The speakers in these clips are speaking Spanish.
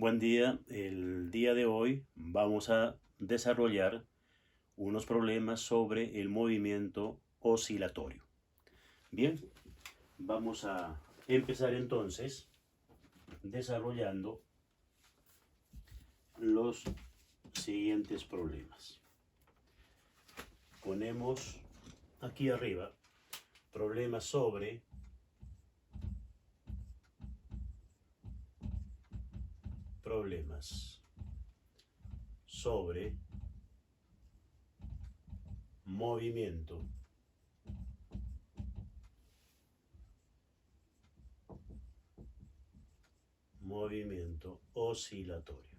Buen día. El día de hoy vamos a desarrollar unos problemas sobre el movimiento oscilatorio. Bien, vamos a empezar entonces desarrollando los siguientes problemas. Ponemos aquí arriba problemas sobre movimiento oscilatorio.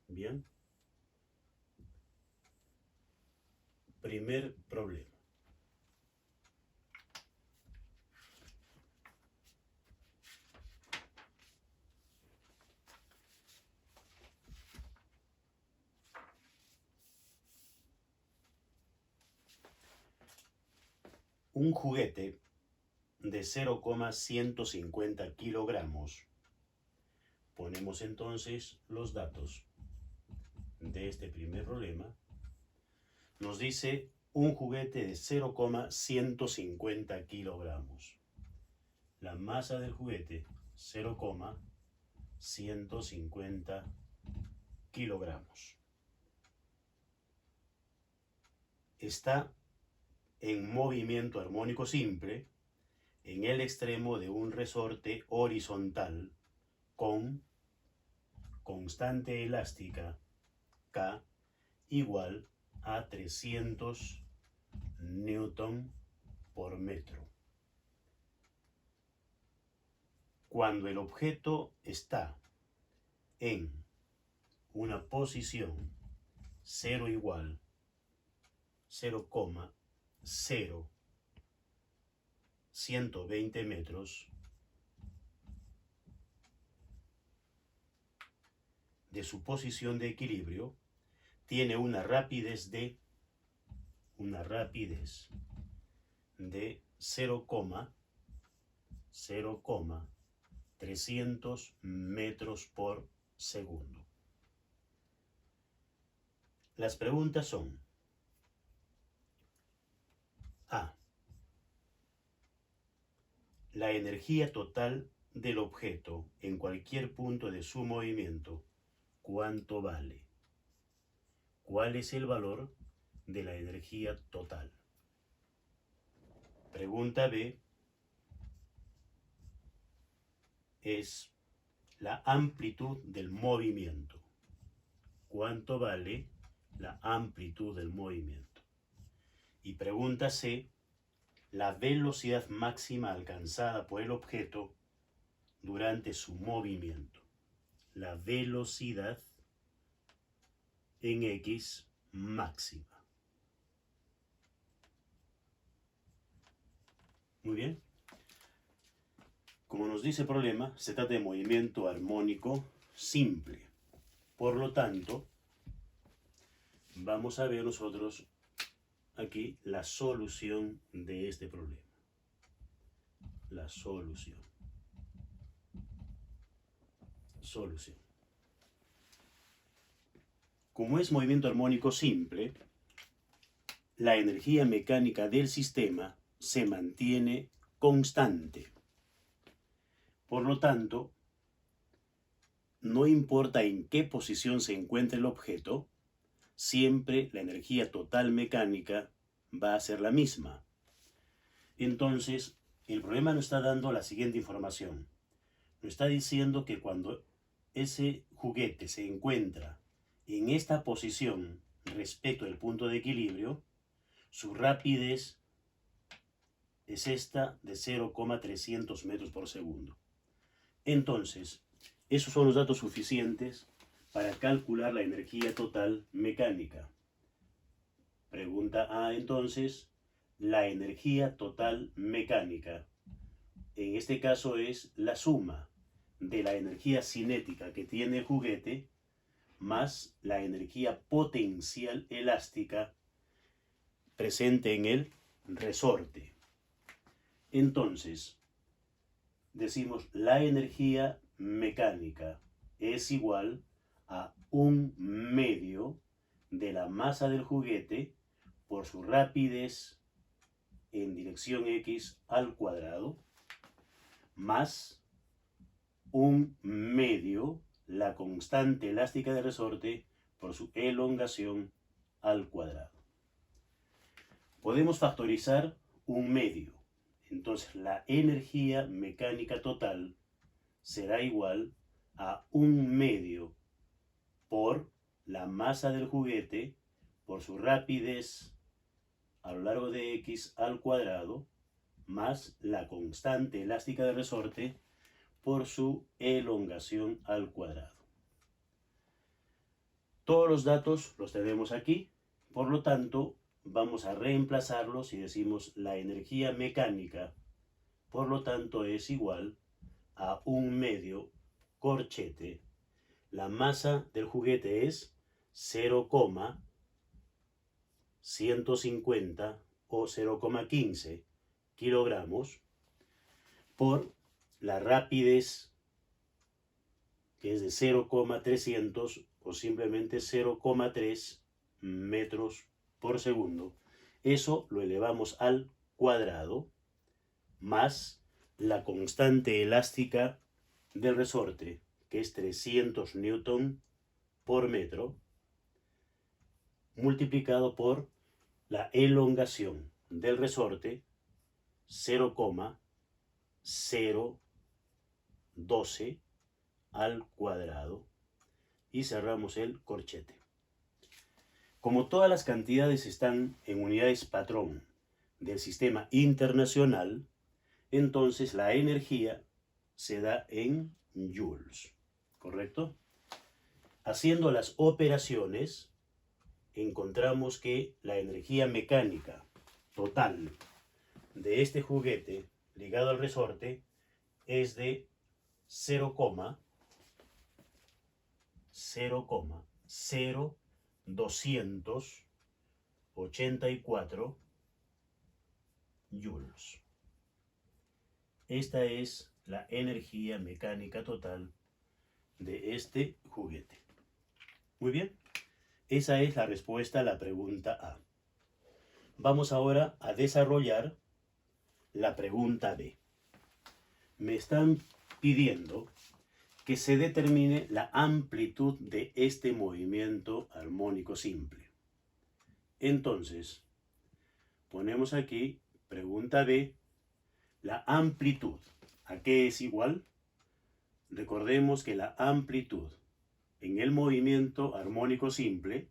Bien, primer problema. Un juguete de 0,150 kilogramos. Ponemos entonces los datos de este primer problema. Nos dice un juguete de 0,150 kilogramos. La masa del juguete, 0,150 kilogramos. Está en movimiento armónico simple en el extremo de un resorte horizontal con constante elástica K igual a 300 newton por metro. Cuando el objeto está en una posición 0 igual 0,0120 metros de su posición de equilibrio, tiene una rapidez de 0,300 metros por segundo. Las preguntas son: A. La energía total del objeto en cualquier punto de su movimiento, ¿cuánto vale? ¿Cuál es el valor de la energía total? Pregunta B es la amplitud del movimiento. ¿Cuánto vale la amplitud del movimiento? Y pregunta C, la velocidad máxima alcanzada por el objeto durante su movimiento. La velocidad en X máxima. Muy bien. Como nos dice el problema, se trata de movimiento armónico simple. Por lo tanto, vamos a ver nosotros aquí la solución de este problema. La solución. Como es movimiento armónico simple, la energía mecánica del sistema se mantiene constante. Por lo tanto, no importa en qué posición se encuentre el objeto, siempre la energía total mecánica va a ser la misma. Entonces, el problema nos está dando la siguiente información. Nos está diciendo que cuando ese juguete se encuentra en esta posición respecto al punto de equilibrio, su rapidez es esta de 0,300 metros por segundo. Entonces, esos son los datos suficientes para calcular la energía total mecánica. Pregunta A, entonces, la energía total mecánica. En este caso es la suma de la energía cinética que tiene el juguete más la energía potencial elástica presente en el resorte. Entonces, decimos la energía mecánica es igual a 1/2 de la masa del juguete por su rapidez en dirección X al cuadrado, más 1/2 la constante elástica de resorte por su elongación al cuadrado. Podemos factorizar 1/2. Entonces la energía mecánica total será igual a 1/2 por la masa del juguete por su rapidez a lo largo de X al cuadrado, más la constante elástica de resorte por su elongación al cuadrado. Todos los datos los tenemos aquí, por lo tanto vamos a reemplazarlos y decimos la energía mecánica, por lo tanto es igual a 1/2 corchete. La masa del juguete es 0,150 o 0,15 kilogramos por la rapidez, que es de 0,300 o simplemente 0,3 metros por segundo. Eso lo elevamos al cuadrado, más la constante elástica del resorte, que es 300 newton por metro, multiplicado por la elongación del resorte, 0,012 al cuadrado, y cerramos el corchete. Como todas las cantidades están en unidades patrón del sistema internacional, entonces la energía se da en joules, ¿correcto? Haciendo las operaciones, encontramos que la energía mecánica total de este juguete ligado al resorte es de 0,0284 joules. Esta es la energía mecánica total de este juguete. Muy bien, esa es la respuesta a la pregunta A. Vamos ahora a desarrollar la pregunta B. Me están pidiendo que se determine la amplitud de este movimiento armónico simple. Entonces, ponemos aquí, pregunta B, la amplitud. ¿A qué es igual? Recordemos que la amplitud en el movimiento armónico simple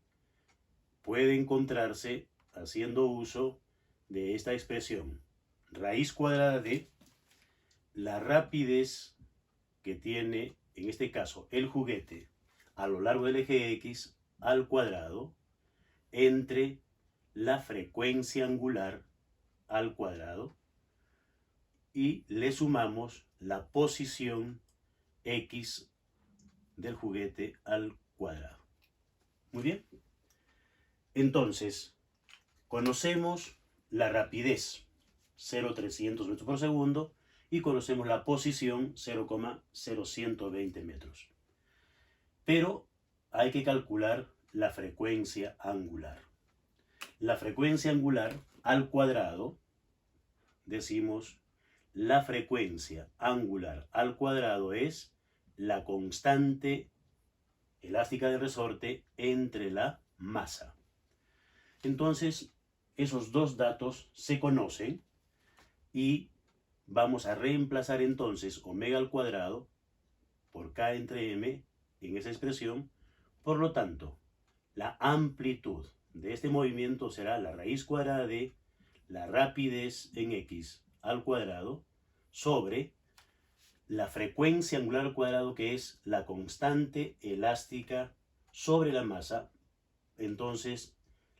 puede encontrarse haciendo uso de esta expresión, raíz cuadrada de la rapidez que tiene, en este caso, el juguete a lo largo del eje X al cuadrado entre la frecuencia angular al cuadrado y le sumamos la posición X del juguete al cuadrado. Muy bien. Entonces, conocemos la rapidez, 0,300 metros por segundo, y conocemos la posición, 0,0120 metros. Pero hay que calcular la frecuencia angular. La frecuencia angular al cuadrado, decimos, la frecuencia angular al cuadrado es la constante elástica de resorte entre la masa. Entonces, esos dos datos se conocen y vamos a reemplazar entonces omega al cuadrado por k entre m en esa expresión. Por lo tanto, la amplitud de este movimiento será la raíz cuadrada de la rapidez en x al cuadrado sobre la frecuencia angular al cuadrado, que es la constante elástica sobre la masa. Entonces,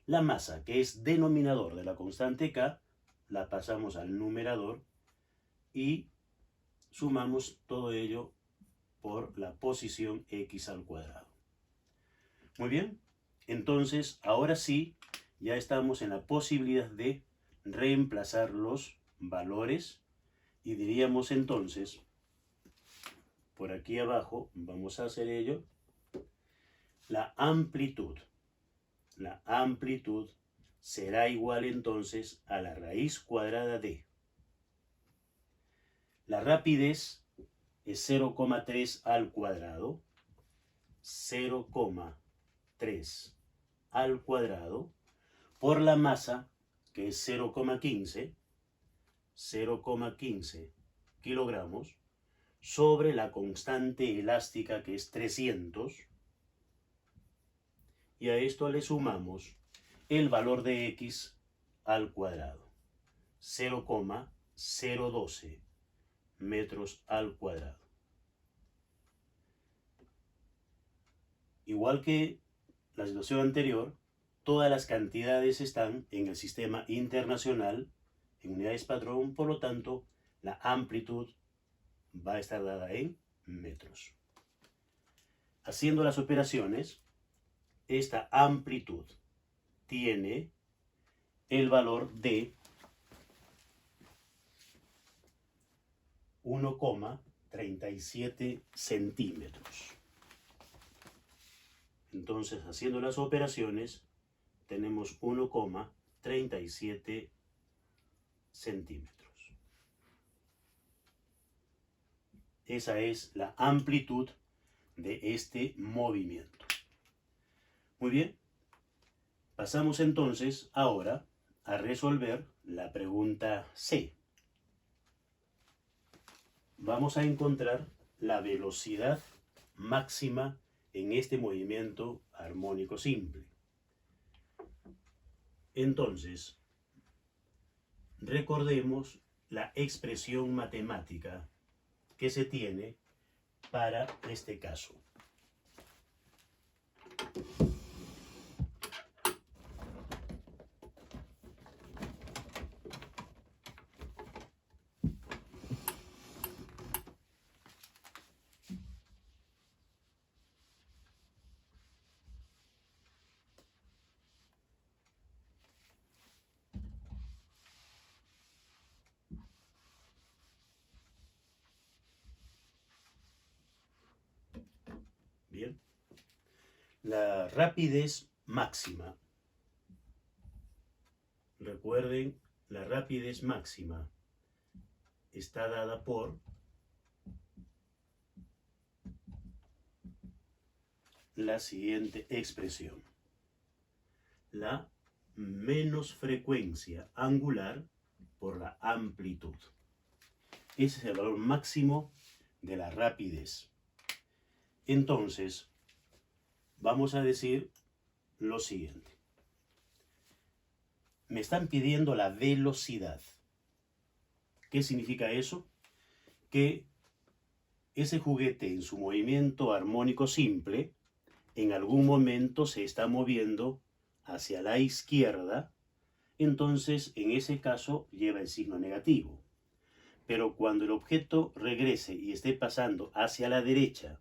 la masa, que es denominador de la constante k, la pasamos al numerador y sumamos todo ello por la posición x al cuadrado. Muy bien, entonces ahora sí ya estamos en la posibilidad de reemplazar los valores y diríamos entonces por aquí abajo, vamos a hacer ello, la amplitud. La amplitud será igual entonces a la raíz cuadrada de. La rapidez es 0,3 al cuadrado, 0,3 al cuadrado, por la masa, que es 0,15 kilogramos, sobre la constante elástica, que es 300, y a esto le sumamos el valor de x al cuadrado, 0,012 metros al cuadrado. Igual que la situación anterior, todas las cantidades están en el sistema internacional en unidades patrón, por lo tanto, la amplitud va a estar dada en metros. Haciendo las operaciones, esta amplitud tiene el valor de 1,37 centímetros. Entonces, haciendo las operaciones, tenemos 1,37 centímetros. Esa es la amplitud de este movimiento. Muy bien. Pasamos entonces ahora a resolver la pregunta C. Vamos a encontrar la velocidad máxima en este movimiento armónico simple. Entonces, recordemos la expresión matemática que se tiene para este caso. Bien. La rapidez máxima. Recuerden, la rapidez máxima está dada por la siguiente expresión. La menos frecuencia angular por la amplitud. Ese es el valor máximo de la rapidez. Entonces, vamos a decir lo siguiente. Me están pidiendo la velocidad. ¿Qué significa eso? Que ese juguete en su movimiento armónico simple, en algún momento se está moviendo hacia la izquierda, entonces en ese caso lleva el signo negativo. Pero cuando el objeto regrese y esté pasando hacia la derecha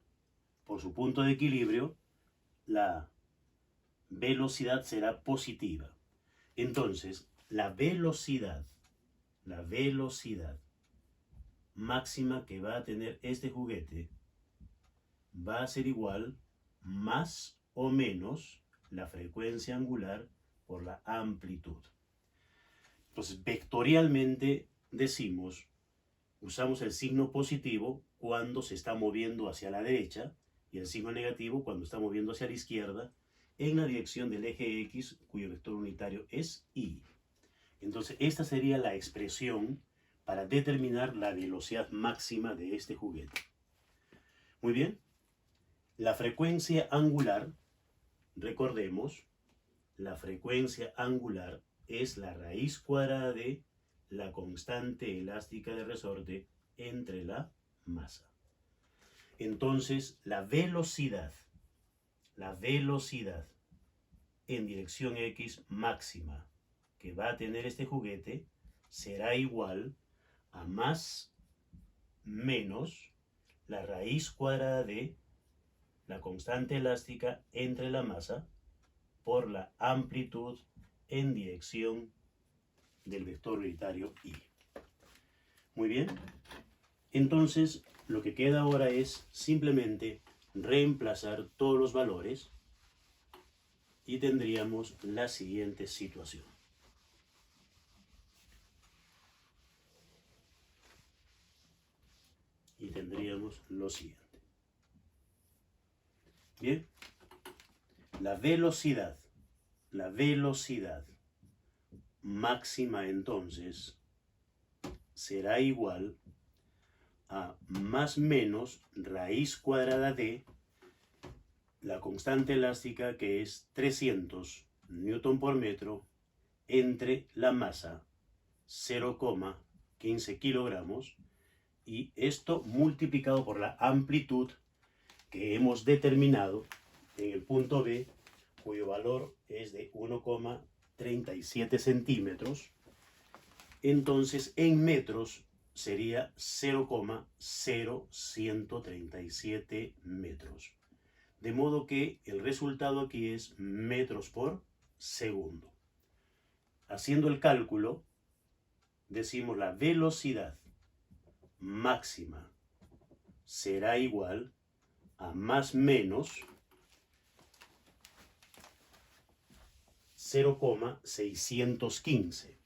por su punto de equilibrio, la velocidad será positiva. Entonces, la velocidad máxima que va a tener este juguete va a ser igual más o menos la frecuencia angular por la amplitud. Entonces, vectorialmente decimos, usamos el signo positivo cuando se está moviendo hacia la derecha y el signo negativo cuando está moviendo hacia la izquierda en la dirección del eje X, cuyo vector unitario es Y. Entonces, esta sería la expresión para determinar la velocidad máxima de este juguete. Muy bien. La frecuencia angular, recordemos, la frecuencia angular es la raíz cuadrada de la constante elástica de resorte entre la masa. Entonces, la velocidad en dirección X máxima que va a tener este juguete será igual a más menos la raíz cuadrada de la constante elástica entre la masa por la amplitud en dirección del vector unitario Y. Muy bien. Entonces, lo que queda ahora es simplemente reemplazar todos los valores y tendríamos la siguiente situación. Y tendríamos lo siguiente. Bien, la velocidad máxima entonces será igual a más menos raíz cuadrada de la constante elástica, que es 300 newton por metro, entre la masa 0,15 kilogramos, y esto multiplicado por la amplitud que hemos determinado en el punto B, cuyo valor es de 1,37 centímetros. Entonces, en metros sería 0,0137 metros. De modo que el resultado aquí es metros por segundo. Haciendo el cálculo, decimos la velocidad máxima será igual a más menos 0,615.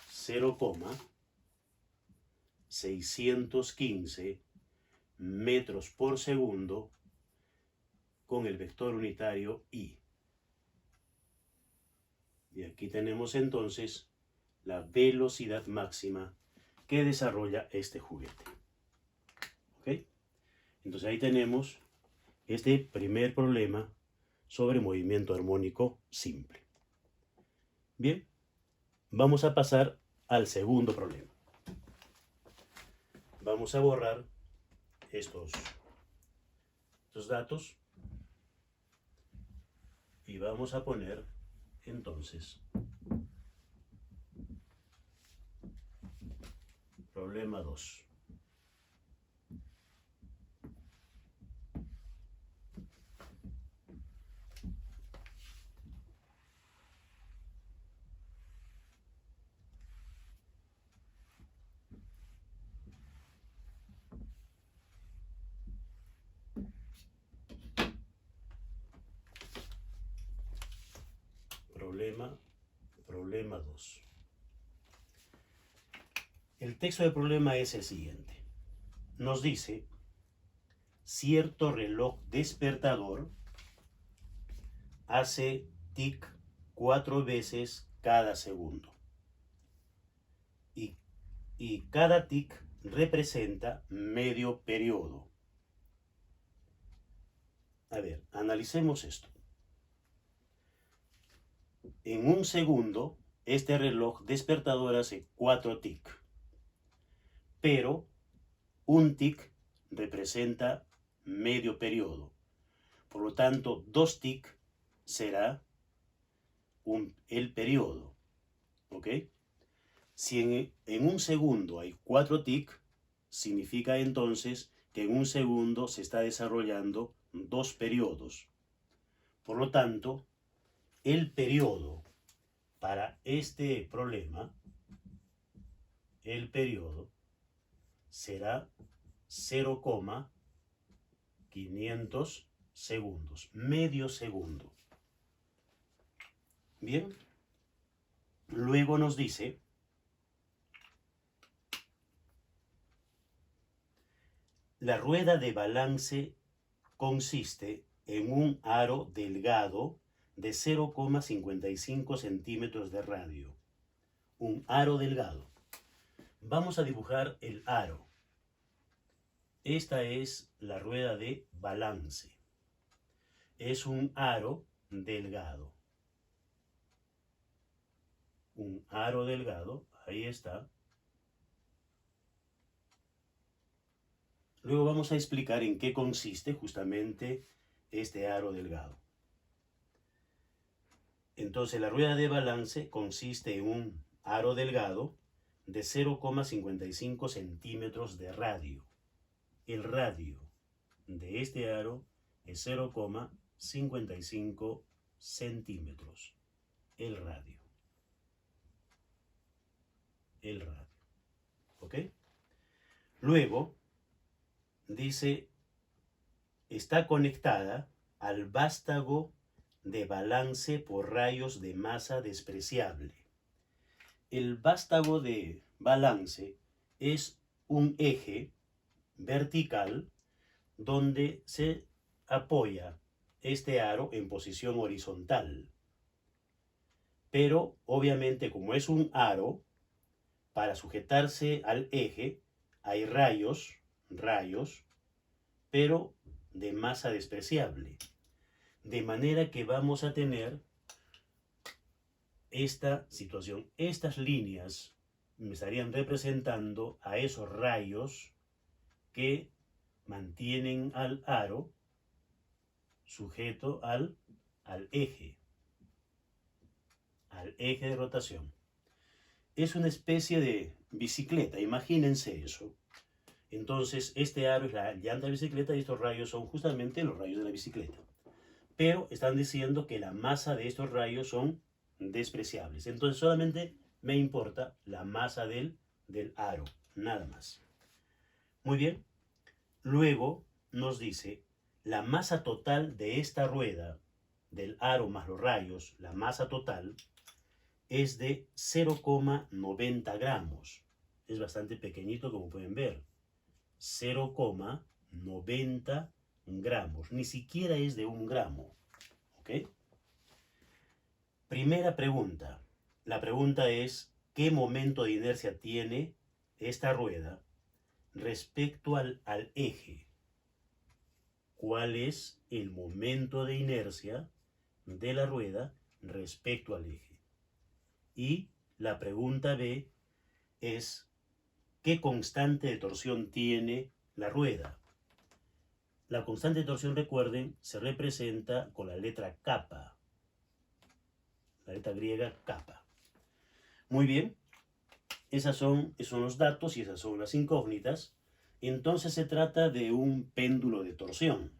0,615 metros por segundo con el vector unitario I. Y aquí tenemos entonces la velocidad máxima que desarrolla este juguete. ¿Ok? Entonces ahí tenemos este primer problema sobre movimiento armónico simple. Bien, vamos a pasar al segundo problema. Vamos a borrar estos datos y vamos a poner entonces problema 2. Problema 2. El texto del problema es el siguiente. Nos dice: cierto reloj despertador hace tic 4 veces cada segundo. Y cada tic representa medio periodo. A ver, analicemos esto. En un segundo, este reloj despertador hace 4 tic. Pero un tic representa medio periodo. Por lo tanto, 2 tic será el periodo. ¿Ok? Si en un segundo hay 4 tic, significa entonces que en un segundo se está desarrollando 2 periodos. Por lo tanto, el periodo para este problema, el periodo será 0,500 segundos, medio segundo. Bien, luego nos dice: la rueda de balance consiste en un aro delgado de 0,55 centímetros de radio. Un aro delgado. Vamos a dibujar el aro. Esta es la rueda de balance. Es un aro delgado. Un aro delgado, ahí está. Luego vamos a explicar en qué consiste justamente este aro delgado. Entonces, la rueda de balance consiste en un aro delgado de 0,55 centímetros de radio. El radio de este aro es 0,55 centímetros. El radio. ¿Ok? Luego, dice, está conectada al vástago de balance por rayos de masa despreciable. El vástago de balance es un eje vertical donde se apoya este aro en posición horizontal. Pero obviamente, como es un aro, para sujetarse al eje hay rayos, pero de masa despreciable. De manera que vamos a tener esta situación. Estas líneas me estarían representando a esos rayos que mantienen al aro sujeto al eje de rotación. Es una especie de bicicleta, imagínense eso. Entonces, este aro es la llanta de bicicleta y estos rayos son justamente los rayos de la bicicleta. Pero están diciendo que la masa de estos rayos son despreciables. Entonces, solamente me importa la masa del aro, nada más. Muy bien. Luego nos dice la masa total de esta rueda, del aro más los rayos, la masa total es de 0,90 gramos. Es bastante pequeñito, como pueden ver. 0,90 gramos. Ni siquiera es de 1 gramo. ¿Ok? Primera pregunta. La pregunta es, ¿qué momento de inercia tiene esta rueda respecto al eje? ¿Cuál es el momento de inercia de la rueda respecto al eje? Y la pregunta B es, ¿qué constante de torsión tiene la rueda? La constante de torsión, recuerden, se representa con la letra kappa. La letra griega kappa. Muy bien. Esos son los datos y esas son las incógnitas. Entonces se trata de un péndulo de torsión.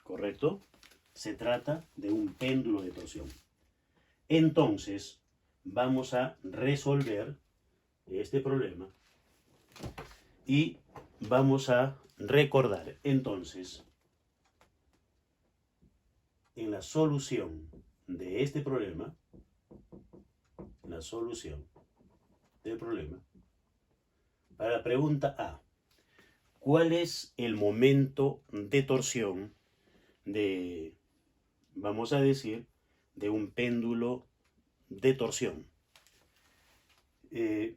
¿Correcto? Se trata de un péndulo de torsión. Entonces, vamos a resolver este problema y vamos a recordar. Entonces, en la solución de este problema, para la pregunta A, ¿cuál es el momento de torsión de, vamos a decir, de un péndulo de torsión? El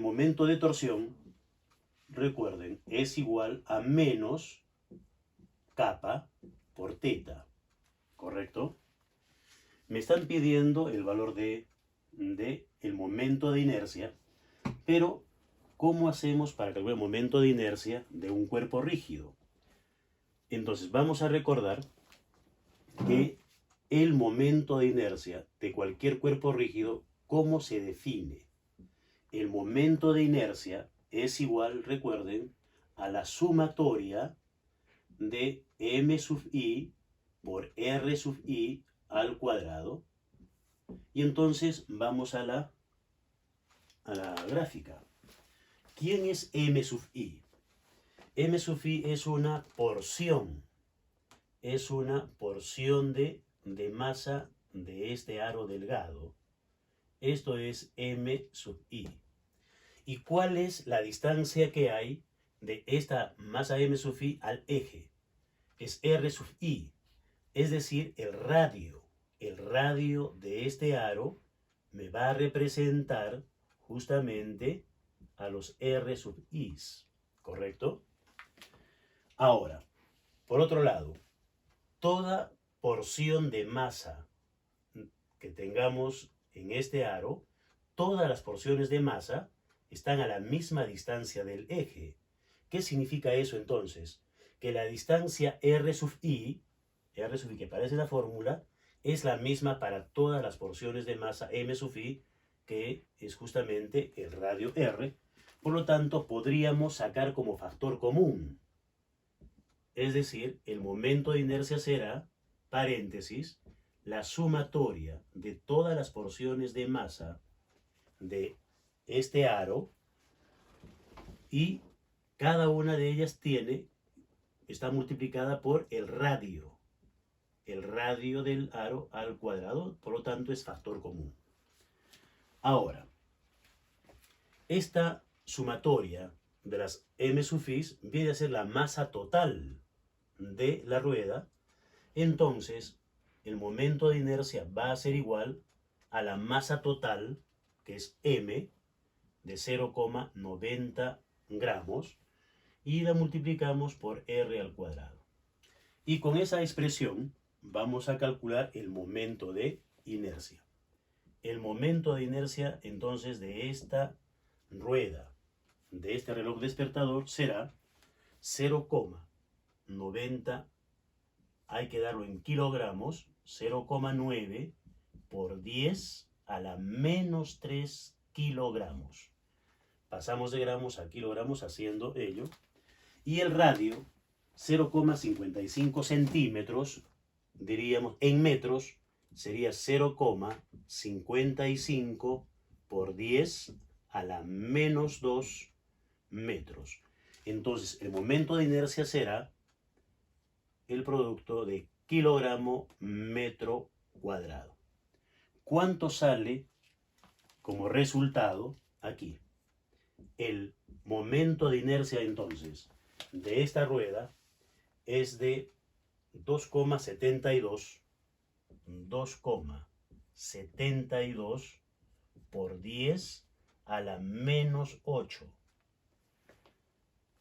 momento de torsión, recuerden, es igual a menos kappa por teta, ¿correcto? Me están pidiendo el valor de el momento de inercia, pero ¿cómo hacemos para calcular el momento de inercia de un cuerpo rígido? Entonces vamos a recordar que el momento de inercia de cualquier cuerpo rígido, ¿cómo se define? El momento de inercia es igual, recuerden, a la sumatoria de m sub i por r sub i al cuadrado. Y entonces vamos a la gráfica. ¿Quién es m sub i? M sub i es una porción. Es una porción de masa de este aro delgado. Esto es m sub i. ¿Y cuál es la distancia que hay de esta masa m sub i al eje? Es r sub i. Es decir, el radio. El radio de este aro me va a representar justamente a los r sub i's. ¿Correcto? Ahora, por otro lado, toda porción de masa que tengamos en este aro, todas las porciones de masa están a la misma distancia del eje. ¿Qué significa eso entonces? Que la distancia r sub i que aparece en la fórmula, es la misma para todas las porciones de masa m sub i, que es justamente el radio r. Por lo tanto, podríamos sacar como factor común. Es decir, el momento de inercia será, paréntesis, la sumatoria de todas las porciones de masa de este aro y Cada una de ellas está multiplicada por el radio del aro al cuadrado, por lo tanto es factor común. Ahora, esta sumatoria de las m sub i viene a ser la masa total de la rueda. Entonces, el momento de inercia va a ser igual a la masa total, que es m, de 0,90 gramos, y la multiplicamos por r al cuadrado. Y con esa expresión vamos a calcular el momento de inercia. El momento de inercia, entonces, de esta rueda, de este reloj despertador, será 0,90, hay que darlo en kilogramos, 0,9 por 10 a la menos 3 kilogramos. Pasamos de gramos a kilogramos haciendo ello. Y el radio, 0,55 centímetros, diríamos en metros, sería 0,55 por 10 a la menos 2 metros. Entonces, el momento de inercia será el producto de kilogramo metro cuadrado. ¿Cuánto sale como resultado aquí? El momento de inercia, entonces, de esta rueda es de 2,72 por 10 a la menos 8.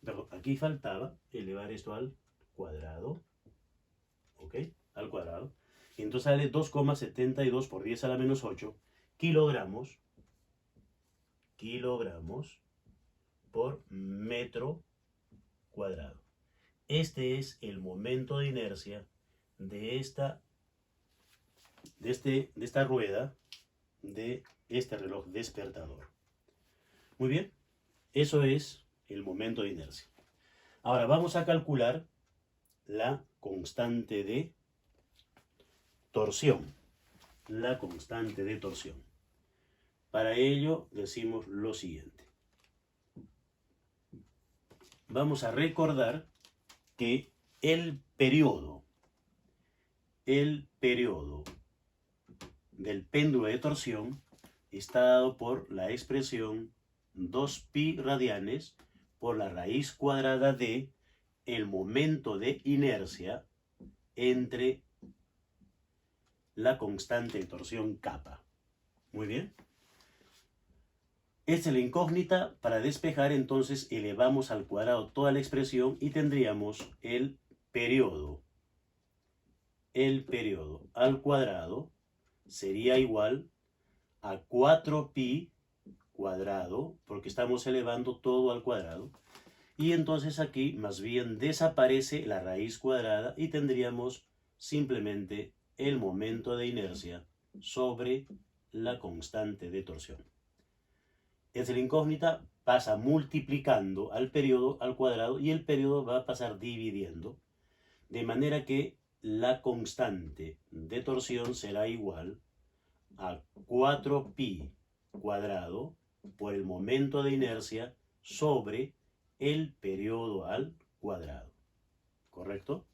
Pero aquí faltaba elevar esto al cuadrado. ¿Ok? Al cuadrado. Entonces sale 2,72 por 10 a la menos 8 kilogramos por metro cuadrado. Este es el momento de inercia de esta rueda, de este reloj despertador. Muy bien, eso es el momento de inercia. Ahora vamos a calcular la constante de torsión. La constante de torsión. Para ello decimos lo siguiente. Vamos a recordar que el periodo del péndulo de torsión está dado por la expresión 2pi radianes por la raíz cuadrada de el momento de inercia entre la constante de torsión kappa. Muy bien. Esta es la incógnita. Para despejar, entonces, elevamos al cuadrado toda la expresión y tendríamos el periodo. El periodo al cuadrado sería igual a 4pi cuadrado, porque estamos elevando todo al cuadrado. Y entonces aquí más bien desaparece la raíz cuadrada y tendríamos simplemente el momento de inercia sobre la constante de torsión. Esta incógnita pasa multiplicando al periodo al cuadrado y el periodo va a pasar dividiendo, de manera que la constante de torsión será igual a 4pi cuadrado por el momento de inercia sobre el periodo al cuadrado. ¿Correcto?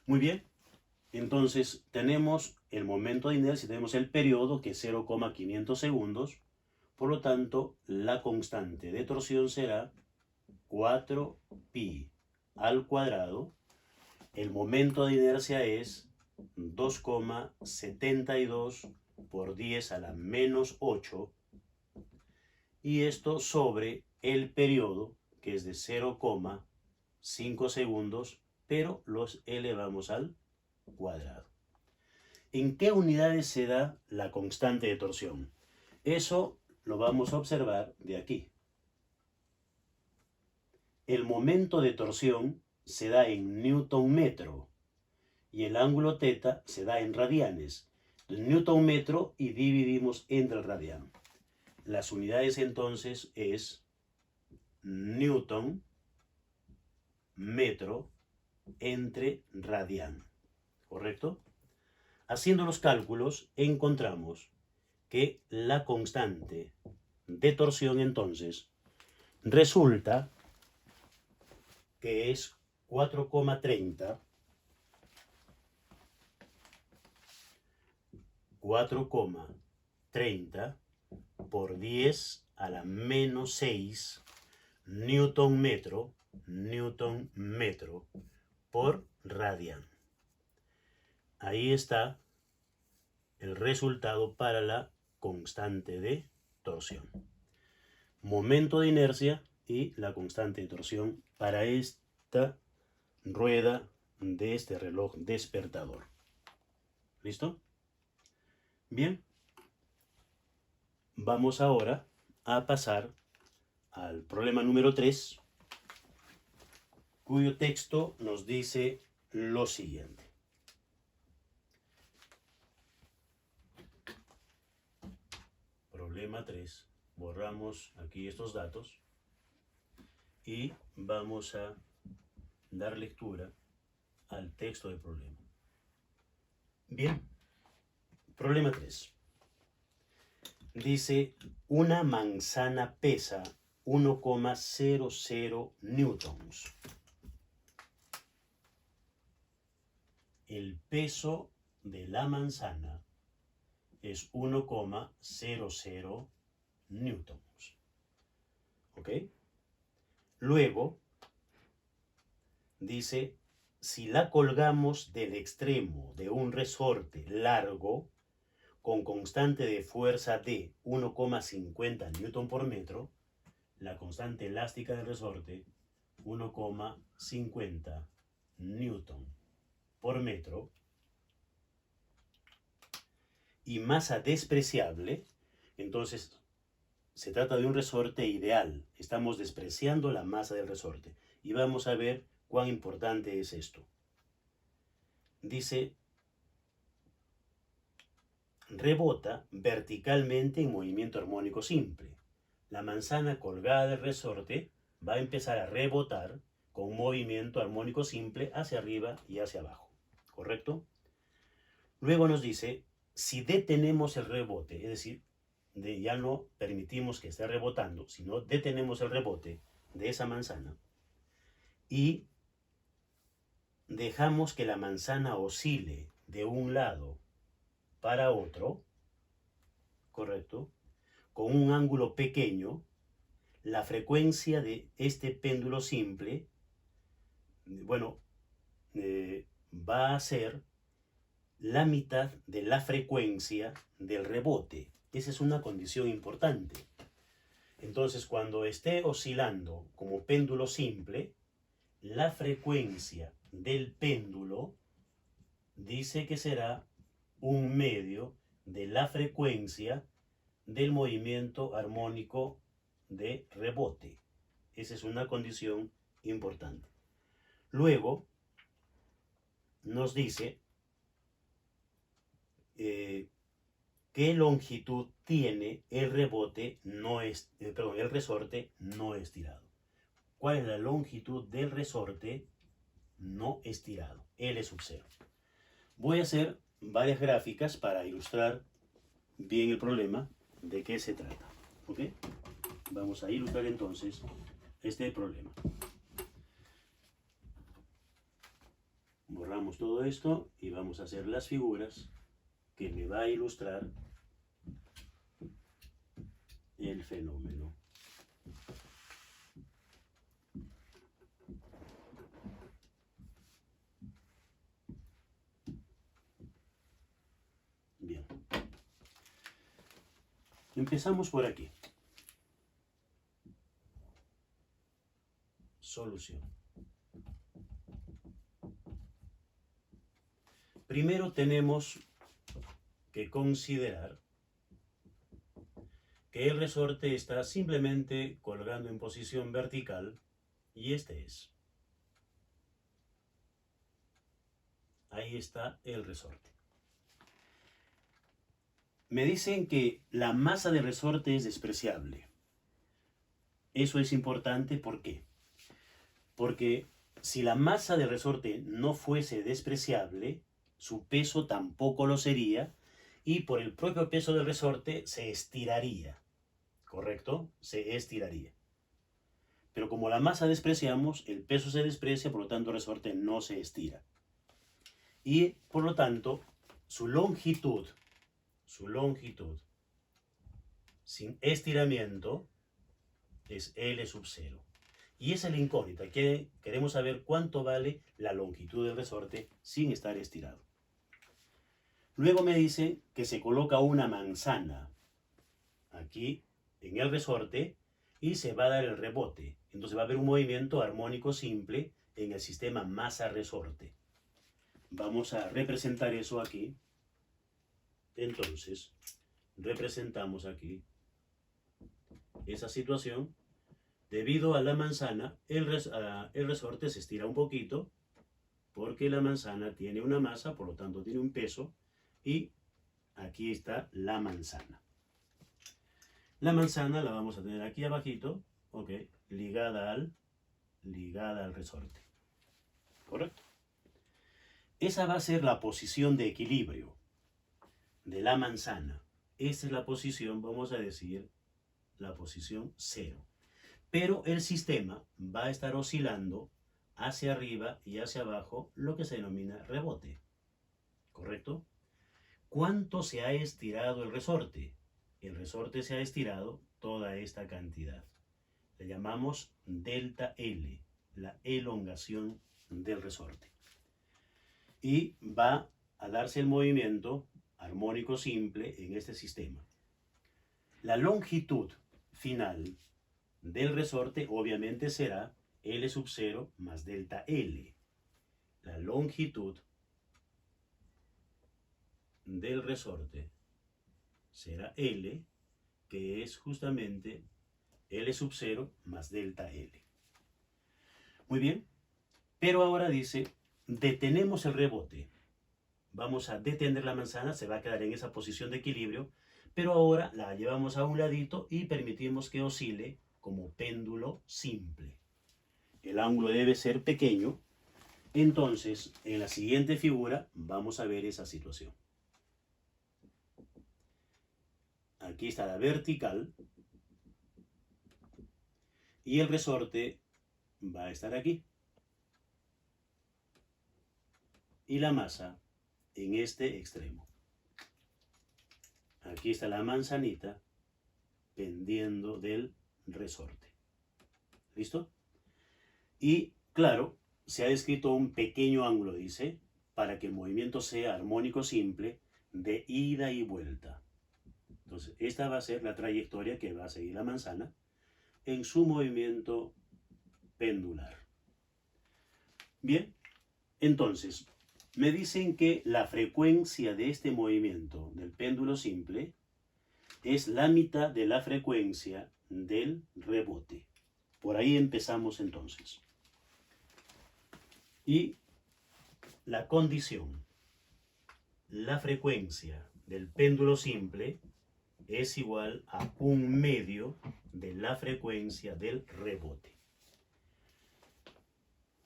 Muy bien. Entonces tenemos el momento de inercia, tenemos el periodo que es 0,500 segundos. Por lo tanto, la constante de torsión será 4pi al cuadrado. El momento de inercia es 2,72 por 10 a la menos 8. Y esto sobre el periodo, que es de 0,5 segundos, pero los elevamos al cuadrado. ¿En qué unidades se da la constante de torsión? Eso lo vamos a observar de aquí. El momento de torsión se da en newton metro y el ángulo θ se da en radianes. El newton metro y dividimos entre el radián. Las unidades entonces es newton metro entre radián. ¿Correcto? Haciendo los cálculos encontramos que la constante de torsión entonces resulta que es 4,30. 4,30 por 10 a la menos 6 newton metro por radian. Ahí está el resultado para la constante de torsión. Momento de inercia y la constante de torsión para esta rueda de este reloj despertador. ¿Listo? Bien. Vamos ahora a pasar al problema número 3, cuyo texto nos dice lo siguiente. Problema 3. Borramos aquí estos datos y vamos a dar lectura al texto del problema. Bien. Problema 3. Dice, una manzana pesa 1,00 newtons. El peso de la manzana es 1,00 newtons. ¿Ok? Luego, dice, si la colgamos del extremo de un resorte largo, con constante de fuerza de 1,50 newton por metro, la constante elástica del resorte 1,50 newton por metro, y masa despreciable, entonces se trata de un resorte ideal. Estamos despreciando la masa del resorte. Y vamos a ver cuán importante es esto. Dice, rebota verticalmente en movimiento armónico simple. La manzana colgada del resorte va a empezar a rebotar con movimiento armónico simple hacia arriba y hacia abajo. ¿Correcto? Luego nos dice, si detenemos el rebote, es decir, ya no permitimos que esté rebotando, sino detenemos el rebote de esa manzana y dejamos que la manzana oscile de un lado para otro, ¿correcto? Con un ángulo pequeño, la frecuencia de este péndulo simple, bueno, va a ser la mitad de la frecuencia del rebote. Esa es una condición importante. Entonces, cuando esté oscilando como péndulo simple, la frecuencia del péndulo dice que será 1/2 de la frecuencia del movimiento armónico de rebote. Esa es una condición importante. Luego, nos dice qué longitud tiene el resorte no estirado. ¿Cuál es la longitud del resorte no estirado? L sub 0. Voy a hacer varias gráficas para ilustrar bien el problema de qué se trata. ¿Ok? Vamos a ilustrar entonces este problema. Borramos todo esto y vamos a hacer las figuras que me va a ilustrar el fenómeno. Bien. Empezamos por aquí. Solución. Primero tenemos que considerar que el resorte está simplemente colgando en posición vertical y este es. Ahí está el resorte. Me dicen que la masa del resorte es despreciable. Eso es importante, ¿por qué? Porque si la masa del resorte no fuese despreciable, su peso tampoco lo sería, y por el propio peso del resorte se estiraría. ¿Correcto? Se estiraría. Pero como la masa despreciamos, el peso se desprecia, por lo tanto el resorte no se estira. Y por lo tanto, su longitud sin estiramiento es L sub 0. Y esa es la incógnita, que queremos saber cuánto vale la longitud del resorte sin estar estirado. Luego me dice que se coloca una manzana aquí en el resorte y se va a dar el rebote. Entonces va a haber un movimiento armónico simple en el sistema masa-resorte. Vamos a representar eso aquí. Entonces, representamos aquí esa situación. Debido a la manzana, el resorte se estira un poquito porque la manzana tiene una masa, por lo tanto tiene un peso, y aquí está la manzana. La manzana la vamos a tener aquí abajito, ok, ligada al resorte. ¿Correcto? Esa va a ser la posición de equilibrio de la manzana. Esa es la posición, vamos a decir, la posición 0. Pero el sistema va a estar oscilando hacia arriba y hacia abajo, lo que se denomina rebote. ¿Correcto? ¿Cuánto se ha estirado el resorte? El resorte se ha estirado toda esta cantidad. Le llamamos delta L, la elongación del resorte. Y va a darse el movimiento armónico simple en este sistema. La longitud final del resorte obviamente será L sub 0 más delta L. La longitud del resorte será L, que es justamente L sub 0 más delta L. Muy bien, pero ahora dice, detenemos el rebote. Vamos a detener la manzana, se va a quedar en esa posición de equilibrio, pero ahora la llevamos a un ladito y permitimos que oscile como péndulo simple. El ángulo debe ser pequeño, entonces en la siguiente figura vamos a ver esa situación. Aquí está la vertical y el resorte va a estar aquí. Y la masa en este extremo. Aquí está la manzanita pendiendo del resorte. ¿Listo? Y claro, se ha descrito un pequeño ángulo, dice, para que el movimiento sea armónico simple de ida y vuelta. Entonces, esta va a ser la trayectoria que va a seguir la manzana en su movimiento pendular. Bien, entonces, me dicen que la frecuencia de este movimiento del péndulo simple es la mitad de la frecuencia del rebote. Por ahí empezamos entonces. Y la condición, la frecuencia del péndulo simple es igual a 1/2 de la frecuencia del rebote.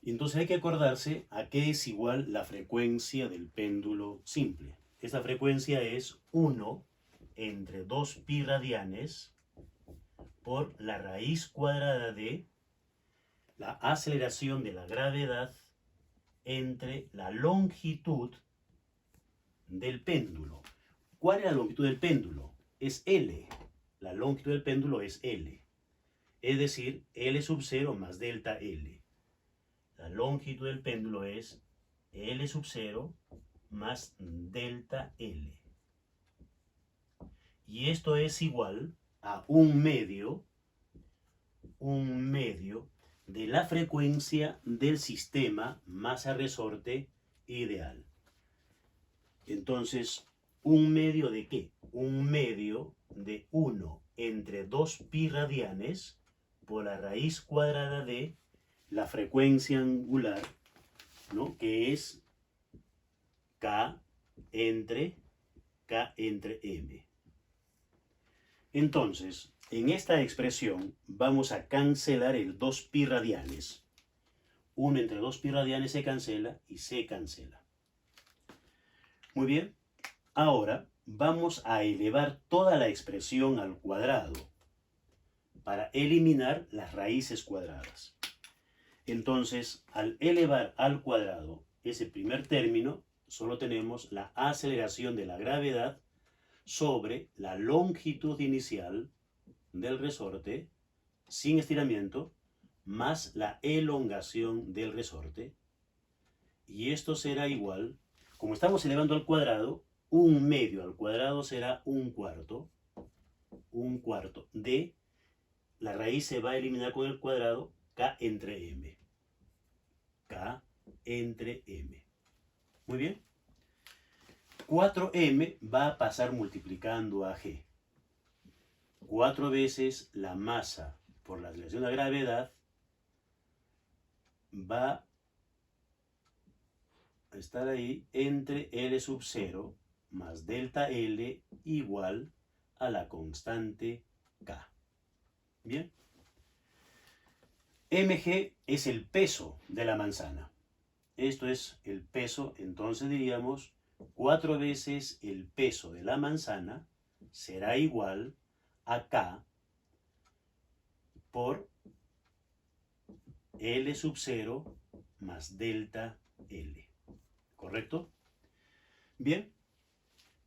Entonces hay que acordarse a qué es igual la frecuencia del péndulo simple. Esta frecuencia es 1 entre 2 pi radianes por la raíz cuadrada de la aceleración de la gravedad entre la longitud del péndulo. ¿Cuál es la longitud del péndulo? Es L. La longitud del péndulo es L. Es decir, L sub 0 más delta L. La longitud del péndulo es L sub 0 más delta L. Y esto es igual a 1/2 de la frecuencia del sistema masa-resorte ideal. Entonces, ¿1/2 de qué? 1/2 de 1 entre 2 pi radianes por la raíz cuadrada de la frecuencia angular, ¿no? Que es K entre M. Entonces, en esta expresión vamos a cancelar el 2 pi radianes. 1 entre 2 pi radianes se cancela y se cancela. Muy bien. Ahora vamos a elevar toda la expresión al cuadrado. para eliminar las raíces cuadradas. Entonces, al elevar al cuadrado ese primer término, solo tenemos la aceleración de la gravedad sobre la longitud inicial del resorte sin estiramiento más la elongación del resorte. Y esto será igual, como estamos elevando al cuadrado, 1/2 al cuadrado será 1/4. 1/4 de, la raíz se va a eliminar con el cuadrado, k entre m. K entre m. Muy bien. 4m va a pasar multiplicando a g. 4 veces la masa por la aceleración de la gravedad va a estar ahí entre L sub 0 más delta L igual a la constante K. Bien. mg es el peso de la manzana. Esto es el peso, entonces diríamos 4 veces el peso de la manzana será igual a K por L sub 0 más delta L. ¿Correcto? Bien,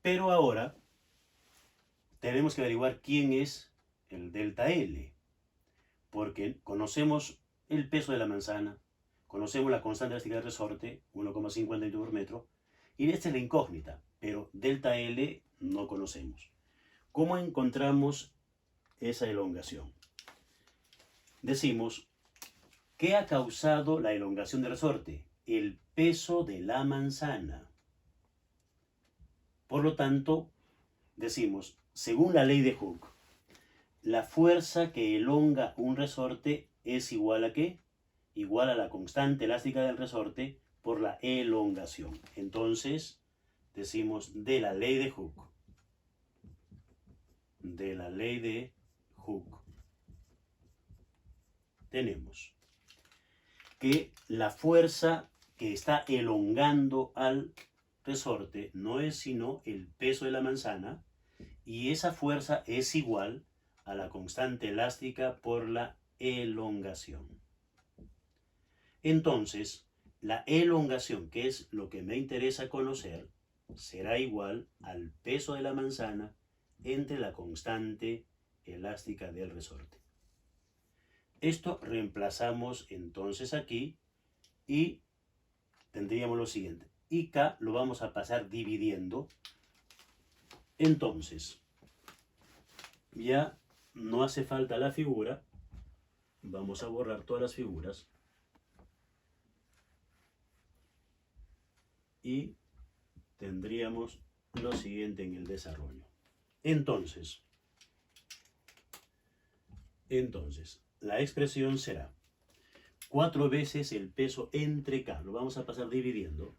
pero ahora tenemos que averiguar quién es el delta L, porque conocemos el peso de la manzana, conocemos la constante elástica del resorte, 1,50 Nm por metro, y esta es la incógnita, pero delta L no conocemos. ¿Cómo encontramos esa elongación? Decimos, ¿qué ha causado la elongación del resorte? El peso de la manzana. Por lo tanto, decimos, según la ley de Hooke, la fuerza que elonga un resorte es igual a ¿qué? Igual a la constante elástica del resorte por la elongación. Entonces, decimos de la ley de Hooke. De la ley de Hooke. Tenemos que la fuerza que está elongando al resorte no es sino el peso de la manzana, y esa fuerza es igual a la constante elástica por la elongación. Entonces, la elongación, que es lo que me interesa conocer, será igual al peso de la manzana entre la constante elástica del resorte. Esto reemplazamos entonces aquí y tendríamos lo siguiente. Y K lo vamos a pasar dividiendo. Entonces, ya no hace falta la figura. Vamos a borrar todas las figuras. Y tendríamos lo siguiente en el desarrollo. Entonces, la expresión será 4 veces el peso entre K. Lo vamos a pasar dividiendo.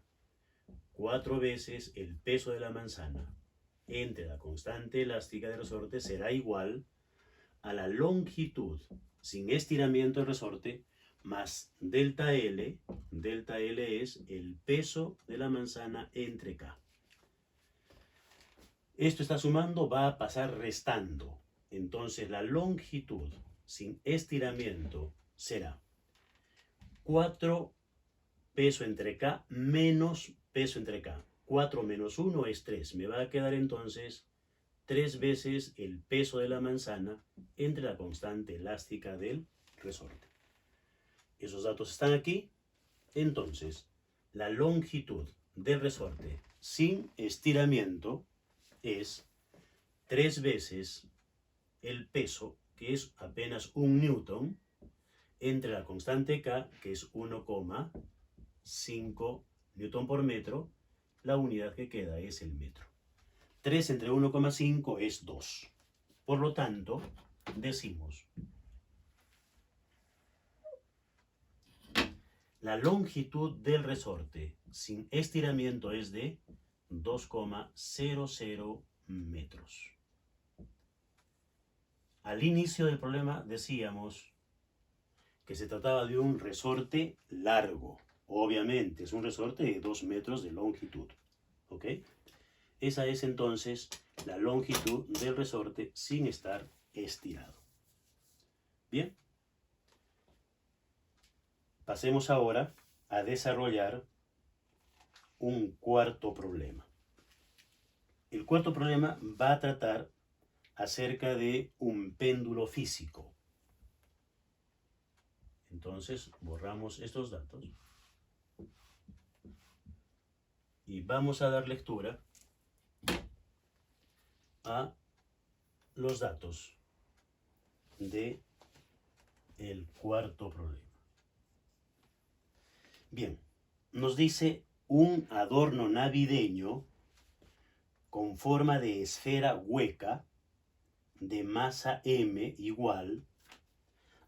4 veces el peso de la manzana entre la constante elástica del resorte será igual a la longitud sin estiramiento del resorte más delta L. Delta L es el peso de la manzana entre K. Esto está sumando, va a pasar restando. Entonces la longitud sin estiramiento será 4 peso entre K menos peso entre K. 4 menos 1 es 3. Me va a quedar entonces 3 veces el peso de la manzana entre la constante elástica del resorte. Esos datos están aquí. Entonces, la longitud del resorte sin estiramiento es 3 veces el peso, que es apenas 1 newton, entre la constante K, que es 1,5 newton por metro. La unidad que queda es el metro. 3 entre 1,5 es 2. Por lo tanto, decimos, la longitud del resorte sin estiramiento es de 2,00 metros. Al inicio del problema decíamos que se trataba de un resorte largo. Obviamente, es un resorte de 2 metros de longitud. ¿Ok? Esa es entonces la longitud del resorte sin estar estirado. Bien. Pasemos ahora a desarrollar un cuarto problema. El cuarto problema va a tratar acerca de un péndulo físico. Entonces, borramos estos datos y vamos a dar lectura a los datos de el cuarto problema. Bien, nos dice un adorno navideño con forma de esfera hueca de masa M igual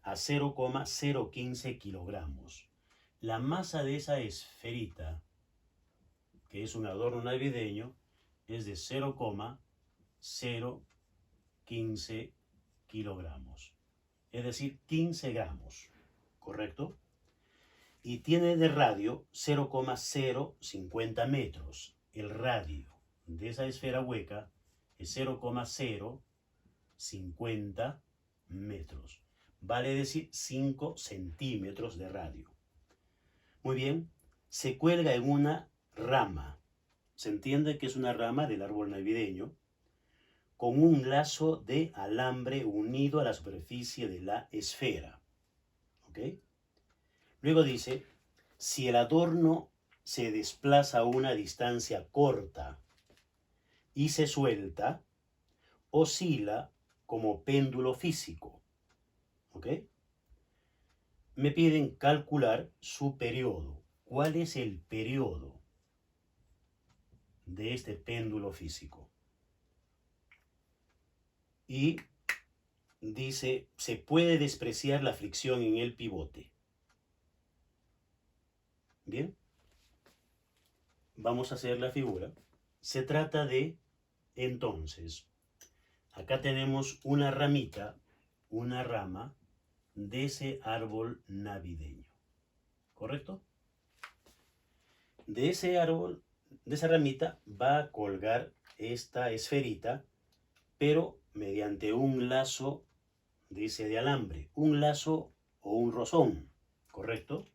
a 0,015 kilogramos. La masa de esa esferita, que es un adorno navideño, es de 0,015 kilogramos. Es decir, 15 gramos, ¿correcto? Y tiene de radio 0,050 metros. El radio de esa esfera hueca es 0,050 metros. Vale decir 5 centímetros de radio. Muy bien, se cuelga en una rama. Se entiende que es una rama del árbol navideño con un lazo de alambre unido a la superficie de la esfera. ¿Ok? Luego dice, si el adorno se desplaza a una distancia corta y se suelta, oscila como péndulo físico. ¿Ok? Me piden calcular su periodo. ¿Cuál es el periodo de este péndulo físico? Y dice, se puede despreciar la fricción en el pivote. Bien, vamos a hacer la figura. Se trata de, entonces, acá tenemos una ramita, una rama de ese árbol navideño, ¿correcto? De ese árbol, de esa ramita, va a colgar esta esferita, pero mediante un lazo, dice, de alambre, un lazo o un rozón, ¿correcto?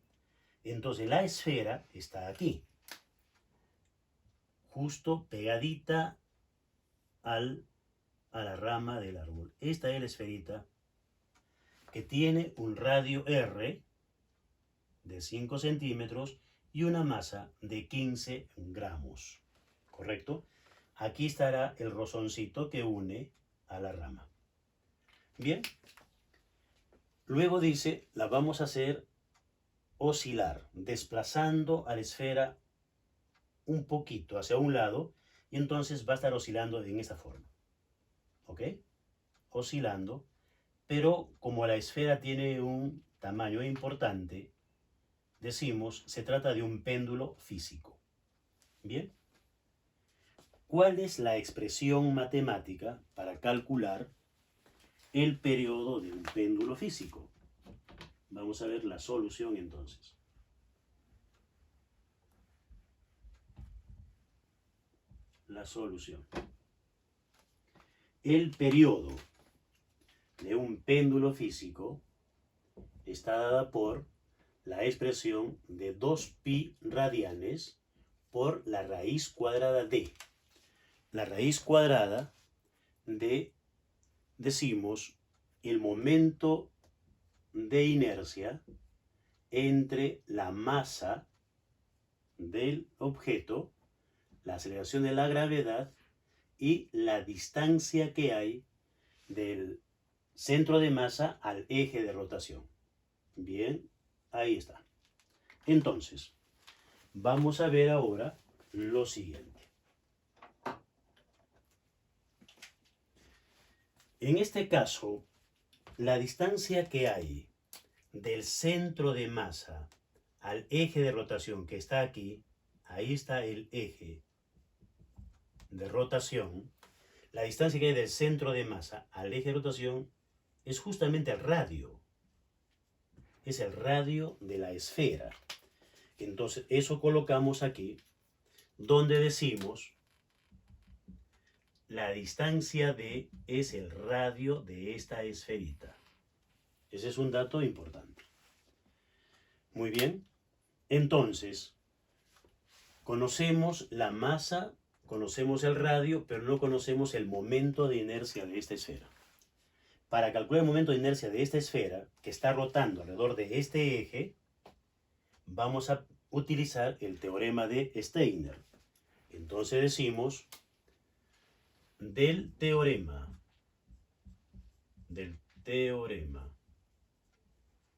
Entonces la esfera está aquí, justo pegadita a la rama del árbol. Esta es la esferita que tiene un radio R de 5 centímetros y una masa de 15 gramos, ¿correcto? Aquí estará el rozoncito que une a la rama. Bien, luego dice, la vamos a hacer oscilar, desplazando a la esfera un poquito hacia un lado, y entonces va a estar oscilando en esta forma. ¿Ok? Oscilando, pero como la esfera tiene un tamaño importante, decimos, se trata de un péndulo físico. Bien. ¿Cuál es la expresión matemática para calcular el periodo de un péndulo físico? Vamos a ver la solución entonces. La solución. El periodo de un péndulo físico está dada por la expresión de 2pi radianes por la raíz cuadrada de. La raíz cuadrada de, decimos, el momento de inercia entre la masa del objeto, la aceleración de la gravedad y la distancia que hay del centro de masa al eje de rotación. Bien, ahí está. Entonces, vamos a ver ahora lo siguiente. En este caso, la distancia que hay del centro de masa al eje de rotación que está aquí, ahí está el eje de rotación, la distancia que hay del centro de masa al eje de rotación es justamente el radio. Es el radio de la esfera. Entonces, eso colocamos aquí, donde decimos la distancia de es el radio de esta esferita. Ese es un dato importante. Muy bien. Entonces, conocemos la masa, conocemos el radio, pero no conocemos el momento de inercia de esta esfera. Para calcular el momento de inercia de esta esfera, que está rotando alrededor de este eje, vamos a utilizar el teorema de Steiner. Entonces decimos, del teorema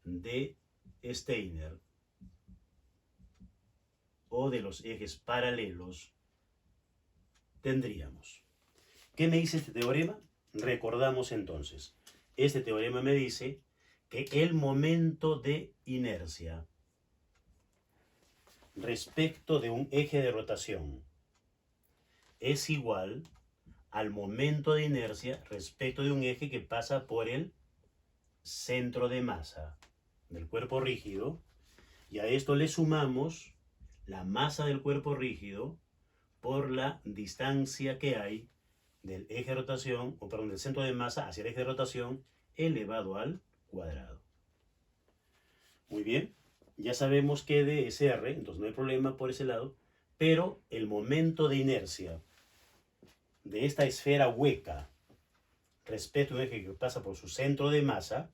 de Steiner o de los ejes paralelos, tendríamos. ¿Qué me dice este teorema? Recordamos entonces. Este teorema me dice que el momento de inercia respecto de un eje de rotación es igual al momento de inercia respecto de un eje que pasa por el centro de masa del cuerpo rígido, y a esto le sumamos la masa del cuerpo rígido por la distancia que hay del eje de rotación, o perdón, del centro de masa hacia el eje de rotación elevado al cuadrado. Muy bien, ya sabemos que D es R, entonces no hay problema por ese lado, pero el momento de inercia de esta esfera hueca respecto a un eje que pasa por su centro de masa,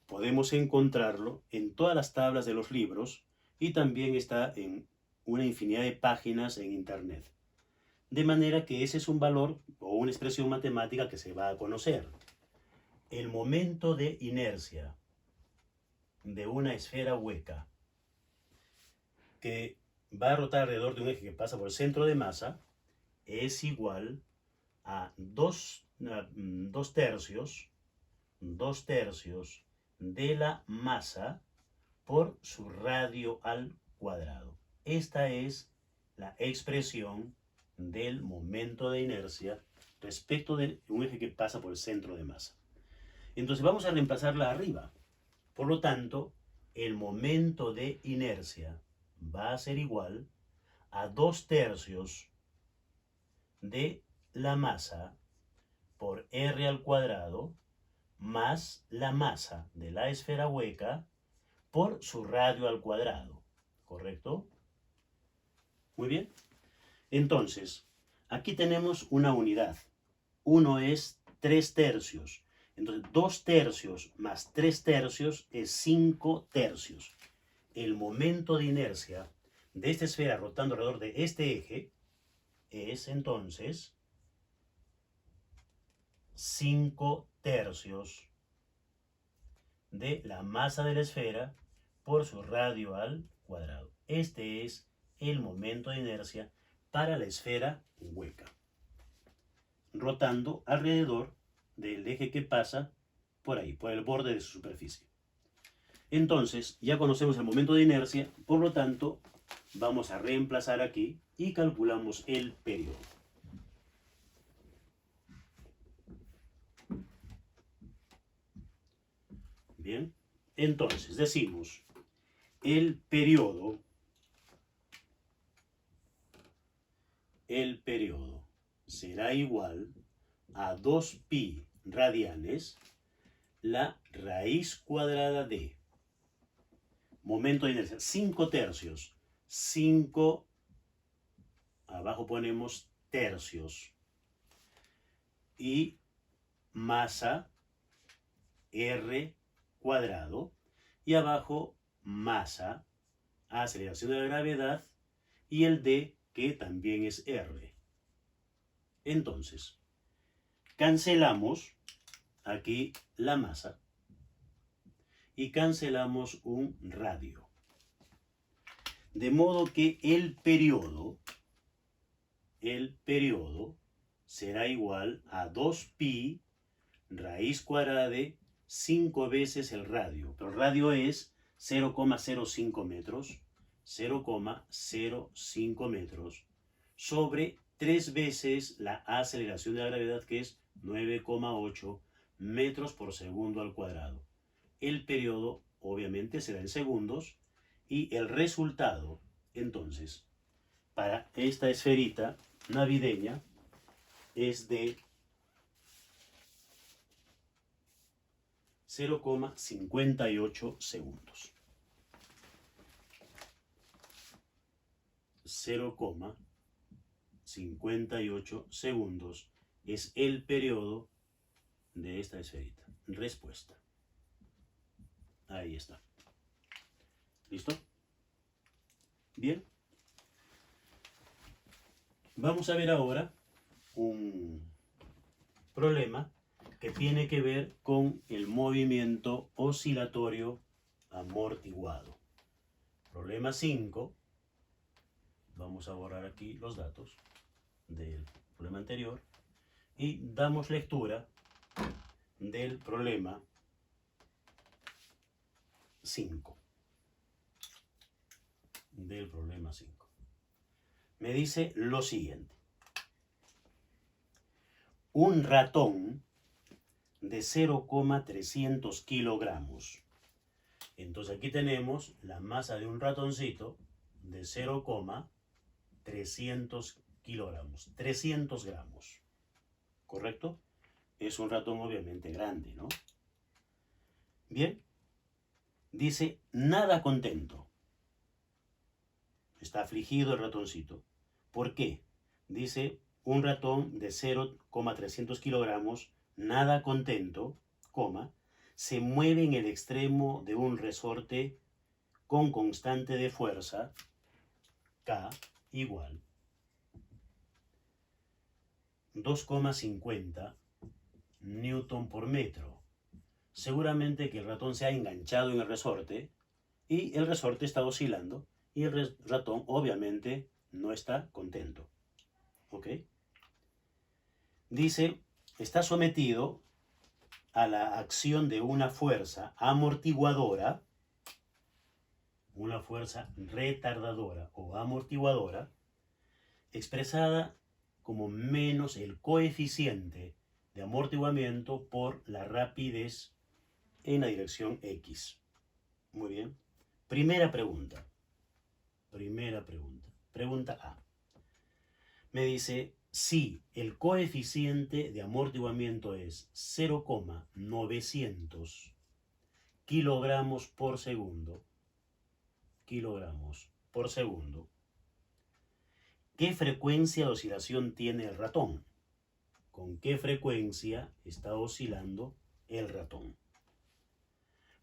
podemos encontrarlo en todas las tablas de los libros y también está en una infinidad de páginas en internet. De manera que ese es un valor o una expresión matemática que se va a conocer. El momento de inercia de una esfera hueca que va a rotar alrededor de un eje que pasa por el centro de masa es igual a 2 tercios de la masa por su radio al cuadrado. Esta es la expresión del momento de inercia respecto de un eje que pasa por el centro de masa. Entonces vamos a reemplazarla arriba. Por lo tanto, el momento de inercia va a ser igual a 2 tercios de la masa por R al cuadrado más la masa de la esfera hueca por su radio al cuadrado. ¿Correcto? Muy bien. Entonces, aquí tenemos una unidad. 1 es 3 tercios. Entonces, 2 tercios más 3 tercios es 5 tercios. El momento de inercia de esta esfera rotando alrededor de este eje es entonces 5 tercios de la masa de la esfera por su radio al cuadrado. Este es el momento de inercia para la esfera hueca, rotando alrededor del eje que pasa por ahí, por el borde de su superficie. Entonces, ya conocemos el momento de inercia, por lo tanto, vamos a reemplazar aquí y calculamos el periodo. Bien, entonces decimos, el periodo será igual a 2pi radianes la raíz cuadrada de momento de inercia, 5 tercios, 5, abajo ponemos tercios, y masa R cuadrado, y abajo masa, aceleración de la gravedad, y el D, que también es R. Entonces, cancelamos aquí la masa y cancelamos un radio. De modo que el periodo será igual a 2pi raíz cuadrada de 5 veces el radio. Pero el radio es 0,05 metros, 0,05 metros, sobre 3 veces la aceleración de la gravedad, que es 9,8 metros por segundo al cuadrado. El periodo obviamente será en segundos y el resultado entonces para esta esferita navideña es de 0,58 segundos. 0,58 segundos es el periodo de esta esferita. Respuesta. Ahí está. ¿Listo? Bien. Vamos a ver ahora un problema que tiene que ver con el movimiento oscilatorio amortiguado. Problema 5. Vamos a borrar aquí los datos del problema anterior y damos lectura del problema 5. Me dice lo siguiente. Un ratón de 0,300 kilogramos. Entonces aquí tenemos la masa de un ratoncito de 0,300 kilogramos. 300 gramos. ¿Correcto? Es un ratón obviamente grande, ¿no? Bien. Dice, nada contento. Está afligido el ratoncito. ¿Por qué? Dice, un ratón de 0,300 kilogramos, nada contento, se mueve en el extremo de un resorte con constante de fuerza, K, igual 2,50 newton por metro. Seguramente que el ratón se ha enganchado en el resorte y el resorte está oscilando y el ratón obviamente no está contento. ¿Ok? Dice, está sometido a la acción de una fuerza amortiguadora, una fuerza retardadora o amortiguadora, expresada como menos el coeficiente de amortiguamiento por la rapidez en la dirección X. Muy bien. Primera pregunta. Pregunta A. Me dice, si el coeficiente de amortiguamiento es 0,900 kilogramos por segundo, ¿qué frecuencia de oscilación tiene el ratón? ¿Con qué frecuencia está oscilando el ratón?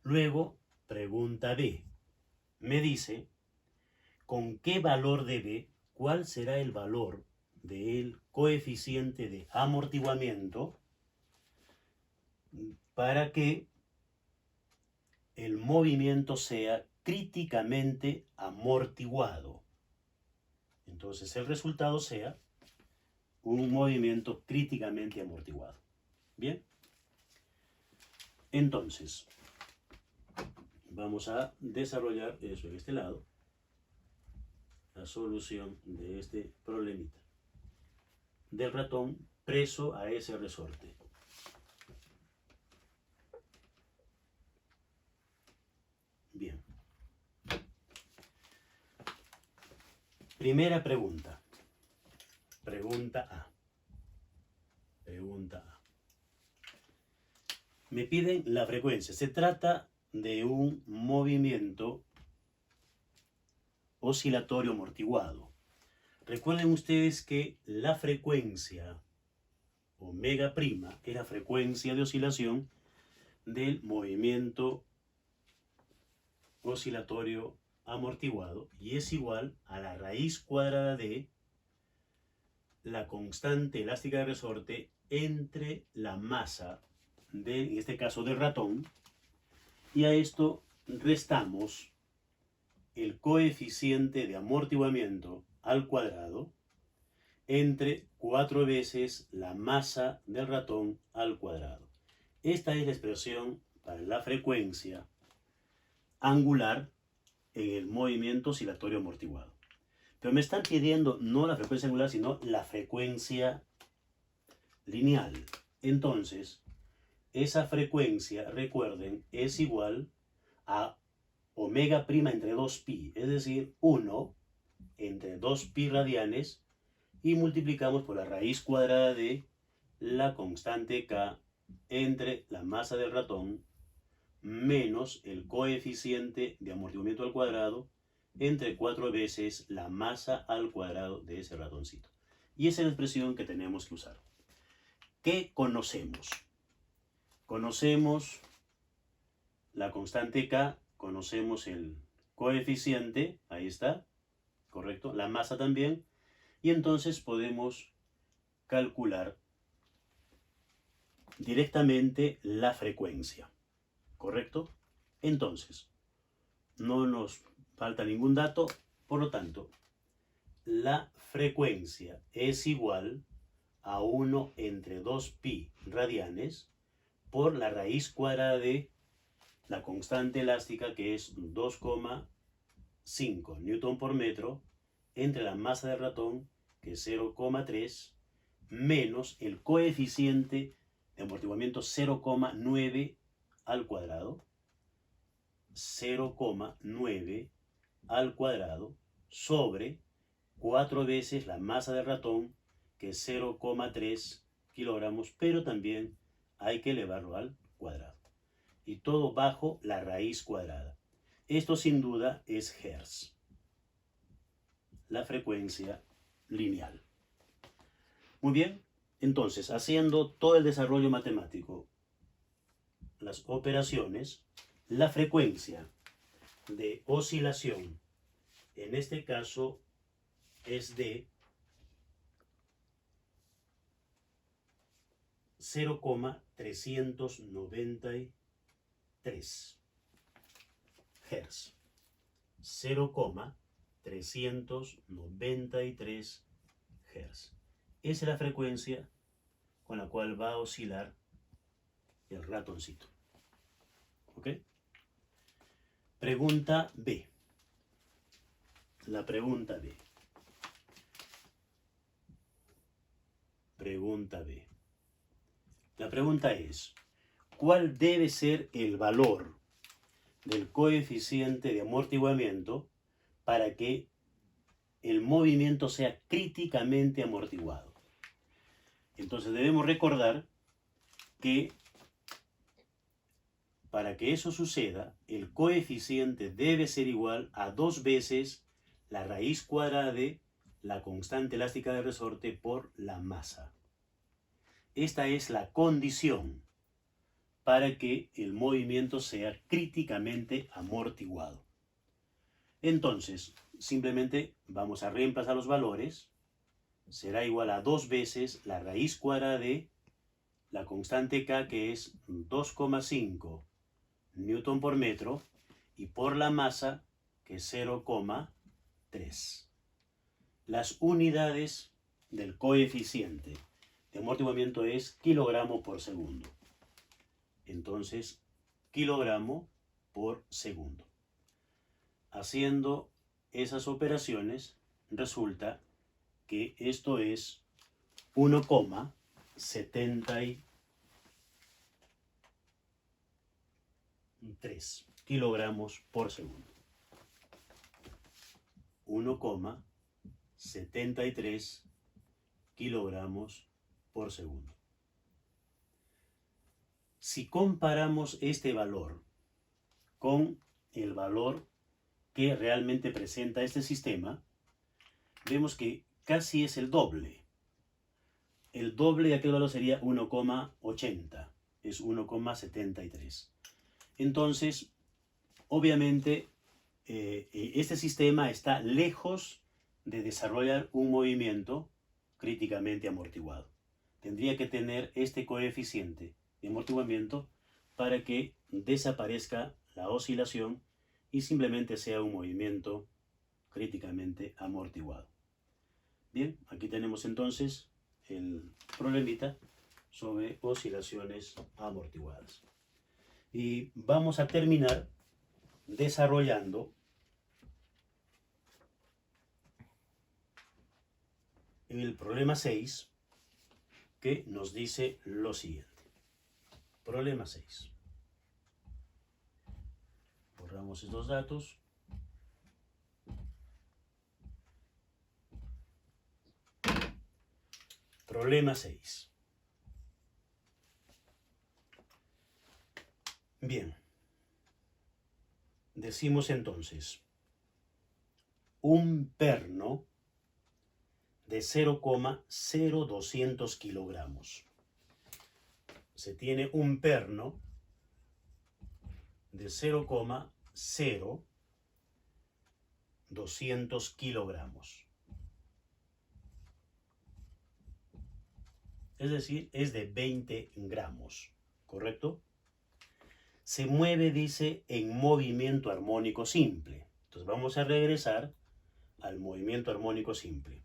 Luego, pregunta B. Me dice, ¿con qué valor de B? ¿Cuál será el valor del coeficiente de amortiguamiento para que el movimiento sea críticamente amortiguado? Entonces el resultado sea un movimiento críticamente amortiguado. Bien. Entonces, vamos a desarrollar eso en este lado, la solución de este problemita del ratón preso a ese resorte. Bien. Primera pregunta. Pregunta A. Me piden la frecuencia. Se trata de un movimiento oscilatorio amortiguado. Recuerden ustedes que la frecuencia omega prima es la frecuencia de oscilación del movimiento oscilatorio amortiguado y es igual a la raíz cuadrada de la constante elástica de resorte entre la masa en este caso del ratón, y a esto restamos el coeficiente de amortiguamiento al cuadrado entre 4 veces la masa del ratón al cuadrado. Esta es la expresión para la frecuencia angular en el movimiento oscilatorio amortiguado. Pero me están pidiendo no la frecuencia angular, sino la frecuencia lineal. Entonces, esa frecuencia, recuerden, es igual a omega prima entre 2pi, es decir, 1 entre 2pi radianes, y multiplicamos por la raíz cuadrada de la constante K entre la masa del ratón menos el coeficiente de amortiguamiento al cuadrado entre 4 veces la masa al cuadrado de ese ratoncito. Y esa es la expresión que tenemos que usar. ¿Qué conocemos? Conocemos la constante K, conocemos el coeficiente, ahí está, correcto, la masa también, y entonces podemos calcular directamente la frecuencia, ¿correcto? Entonces, no nos falta ningún dato, por lo tanto, la frecuencia es igual a 1 entre 2pi radianes por la raíz cuadrada de la constante elástica, que es 2,5 newton por metro, entre la masa del ratón, que es 0,3, menos el coeficiente de amortiguamiento 0,9 al cuadrado, 0,9 al cuadrado, sobre 4 veces la masa del ratón, que es 0,3 kilogramos, pero también hay que elevarlo al cuadrado. Y todo bajo la raíz cuadrada. Esto sin duda es Hertz, la frecuencia lineal. Muy bien, entonces, haciendo todo el desarrollo matemático, las operaciones, la frecuencia de oscilación, en este caso, es de 0,393 Hz. 0,393 Hz. Esa es la frecuencia con la cual va a oscilar el ratoncito. ¿Ok? Pregunta B. La pregunta B. Pregunta B. La pregunta es, ¿cuál debe ser el valor del coeficiente de amortiguamiento para que el movimiento sea críticamente amortiguado? Entonces debemos recordar que para que eso suceda, el coeficiente debe ser igual a 2 veces la raíz cuadrada de la constante elástica de resorte por la masa. Esta es la condición para que el movimiento sea críticamente amortiguado. Entonces, simplemente vamos a reemplazar los valores. Será igual a 2 veces la raíz cuadrada de la constante K, que es 2,5 newton por metro, y por la masa, que es 0,3. Las unidades del coeficiente de amortiguamiento es kilogramo por segundo. Entonces, kilogramo por segundo. Haciendo esas operaciones, resulta que esto es 1,73 kilogramos por segundo. 1,73 kilogramos por segundo. Si comparamos este valor con el valor que realmente presenta este sistema, vemos que casi es el doble. El doble de aquel valor sería 1,80, es 1,73. Entonces, obviamente, este sistema está lejos de desarrollar un movimiento críticamente amortiguado. Tendría que tener este coeficiente de amortiguamiento para que desaparezca la oscilación y simplemente sea un movimiento críticamente amortiguado. Bien, aquí tenemos entonces el problemita sobre oscilaciones amortiguadas. Y vamos a terminar desarrollando el problema 6, que nos dice lo siguiente. Problema 6. Borramos estos datos. Problema 6. Bien. decimos entonces un perno de 0,0200 kilogramos. Se tiene un perno de 0,0200 kilogramos. Es decir, es de 20 gramos, ¿correcto? Se mueve, dice, en movimiento armónico simple. Entonces vamos a regresar al movimiento armónico simple.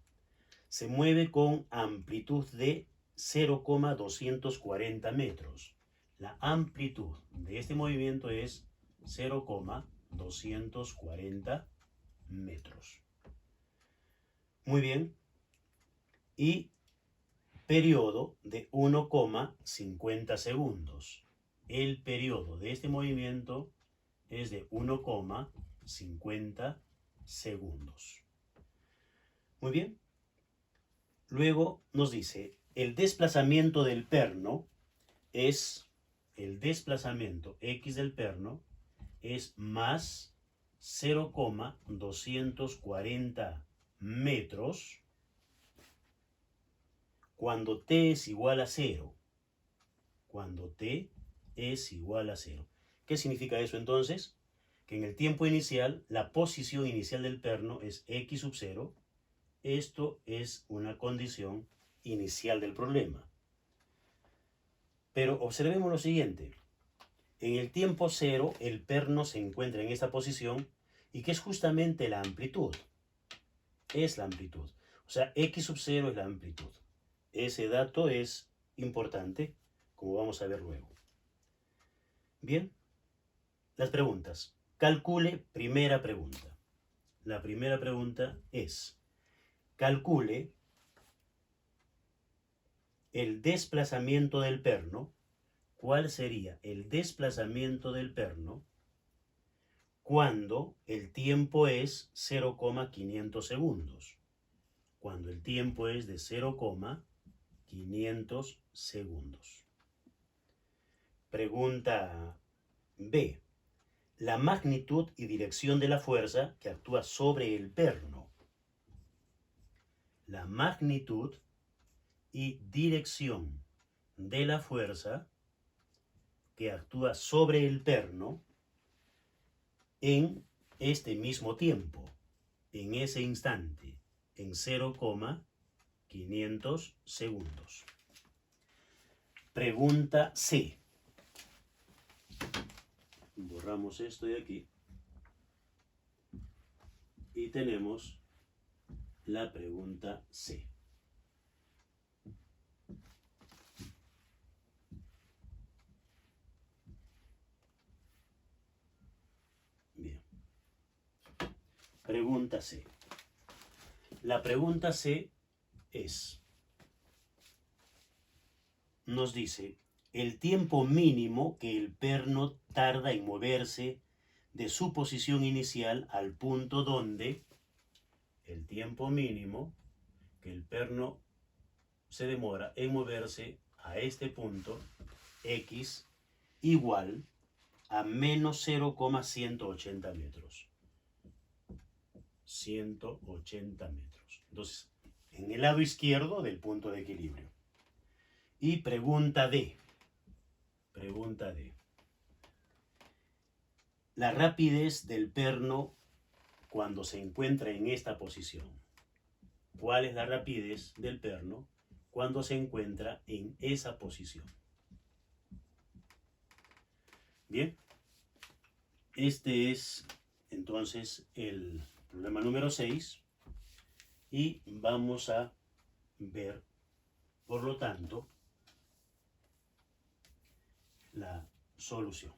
Se mueve con amplitud de 0,240 metros. La amplitud de este movimiento es 0,240 metros. Muy bien. Y periodo de 1,50 segundos. El periodo de este movimiento es de 1,50 segundos. Muy bien. Luego nos dice, el desplazamiento del perno es, el desplazamiento X del perno es más 0,240 metros cuando t es igual a 0. Cuando t es igual a 0. ¿Qué significa eso entonces? Que en el tiempo inicial, la posición inicial del perno es x sub 0. Esto es una condición inicial del problema. Pero observemos lo siguiente. En el tiempo 0, el perno se encuentra en esta posición y que es justamente la amplitud. Es la amplitud. O sea, x sub 0 es la amplitud. Ese dato es importante, como vamos a ver luego. Bien, las preguntas. Calcule, primera pregunta. La primera pregunta es, calcule el desplazamiento del perno. ¿Cuál sería el desplazamiento del perno cuando el tiempo es 0,500 segundos? Cuando el tiempo es de 0,500 segundos. Pregunta B. La magnitud y dirección de la fuerza que actúa sobre el perno. La magnitud y dirección de la fuerza que actúa sobre el perno en este mismo tiempo, en ese instante, en 0,500 segundos. Pregunta C. Borramos esto de aquí y tenemos la pregunta C. Bien. Pregunta C. La pregunta C es, nos dice, el tiempo mínimo que el perno tarda en moverse de su posición inicial al punto donde el tiempo mínimo que el perno se demora en moverse a este punto X igual a menos 0,180 metros. 180 metros. Entonces, en el lado izquierdo del punto de equilibrio. Y pregunta D. Pregunta D. La rapidez del perno cuando se encuentra en esta posición. ¿Cuál es la rapidez del perno cuando se encuentra en esa posición? Bien. Este es entonces el problema número 6. Y vamos a ver, por lo tanto, la solución.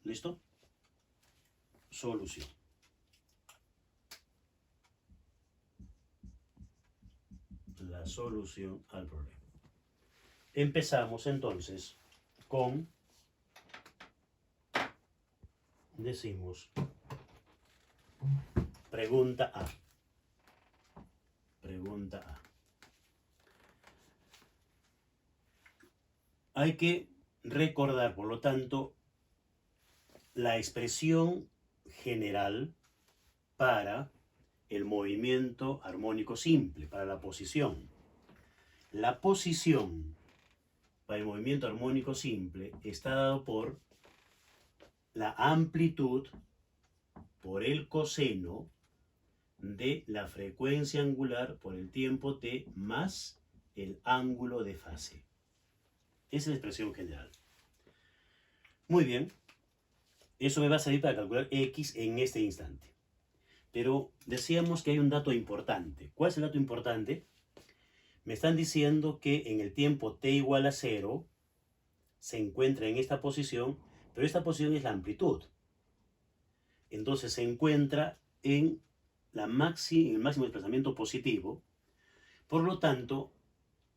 ¿Listo? Solución. La solución al problema. Empezamos entonces con, decimos, pregunta A. Pregunta A. Hay que recordar, por lo tanto, la expresión general para el movimiento armónico simple, para la posición. La posición para el movimiento armónico simple está dado por la amplitud por el coseno de la frecuencia angular por el tiempo t más el ángulo de fase. Esa es la expresión general. Muy bien. Eso me va a servir para calcular x en este instante. Pero decíamos que hay un dato importante. ¿Cuál es el dato importante? Me están diciendo que en el tiempo t igual a 0 se encuentra en esta posición, pero esta posición es la amplitud. Entonces se encuentra en el máximo desplazamiento positivo. Por lo tanto,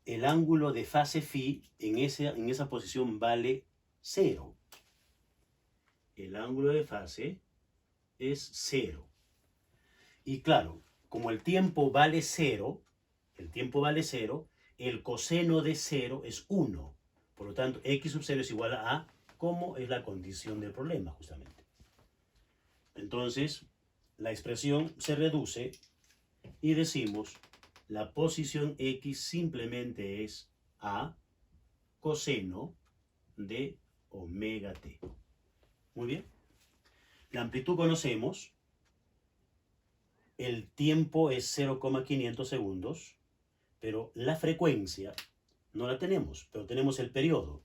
el ángulo de fase phi en esa posición vale 0. El ángulo de fase es 0. Y claro, como el tiempo vale 0, el coseno de 0 es 1. Por lo tanto, x sub 0 es igual a como es la condición del problema, justamente. Entonces, la expresión se reduce y decimos, la posición x simplemente es a coseno de omega t. Muy bien. La amplitud conocemos. El tiempo es 0,500 segundos, pero la frecuencia no la tenemos, pero tenemos el periodo.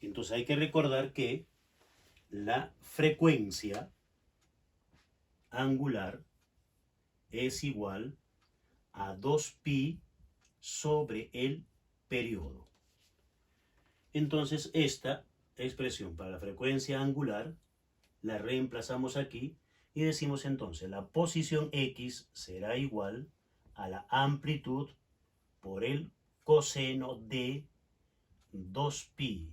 Entonces hay que recordar que la frecuencia angular es igual a 2pi sobre el periodo. Entonces esta expresión para la frecuencia angular la reemplazamos aquí y decimos entonces la posición x será igual a la amplitud por el coseno de 2pi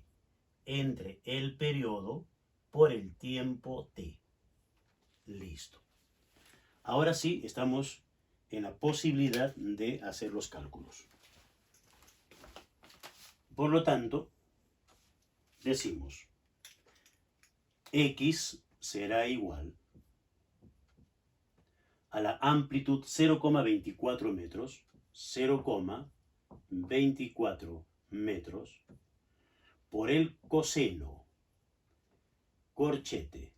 entre el periodo por el tiempo t. Listo. Ahora sí estamos en la posibilidad de hacer los cálculos. Por lo tanto, decimos x será igual a la amplitud 0,24 metros, 0,24 metros, por el coseno corchete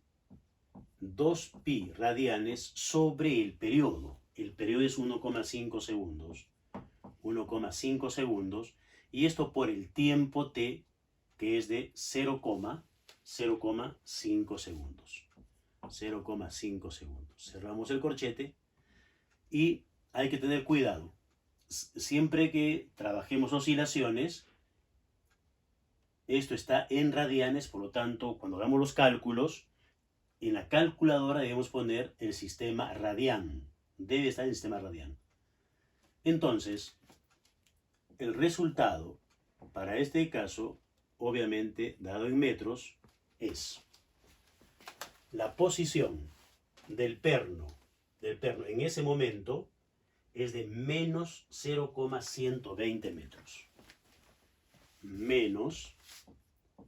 2pi radianes sobre el periodo. El periodo es 1,5 segundos. 1,5 segundos. Y esto por el tiempo t, que es de 0,5 segundos. 0,5 segundos. Cerramos el corchete y hay que tener cuidado. Siempre que trabajemos oscilaciones, esto está en radianes, por lo tanto, cuando hagamos los cálculos, en la calculadora debemos poner el sistema radian. Debe estar en el sistema radian. Entonces, el resultado para este caso, obviamente, dado en metros, es la posición del perno en ese momento es de menos 0,120 metros. Menos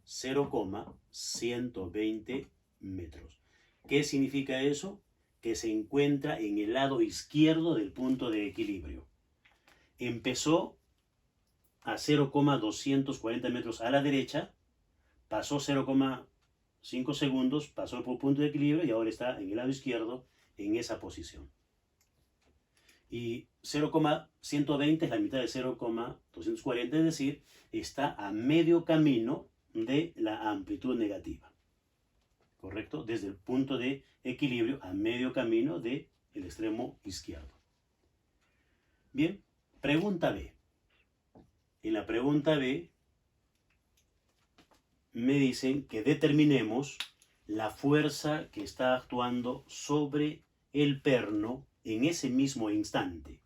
0,120 metros. ¿Qué significa eso? Que se encuentra en el lado izquierdo del punto de equilibrio. Empezó a 0,240 metros a la derecha, pasó 0,5 segundos, pasó por el punto de equilibrio y ahora está en el lado izquierdo en esa posición. Y 0,120 es la mitad de 0,240, es decir, está a medio camino de la amplitud negativa. ¿Correcto? Desde el punto de equilibrio a medio camino del extremo izquierdo. Bien, pregunta B. En la pregunta B me dicen que determinemos la fuerza que está actuando sobre el perno en ese mismo instante.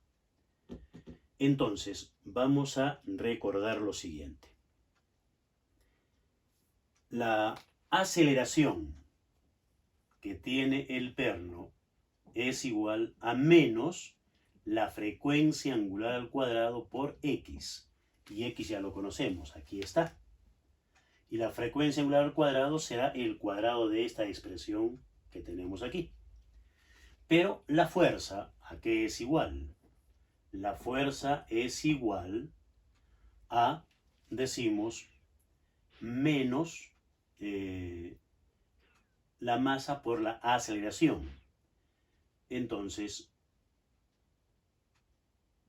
Entonces, vamos a recordar lo siguiente. La aceleración que tiene el perno es igual a menos la frecuencia angular al cuadrado por x. Y x ya lo conocemos, aquí está. Y la frecuencia angular al cuadrado será el cuadrado de esta expresión que tenemos aquí. Pero la fuerza, ¿a qué es igual? La fuerza es igual a, decimos, menos la masa por la aceleración. Entonces,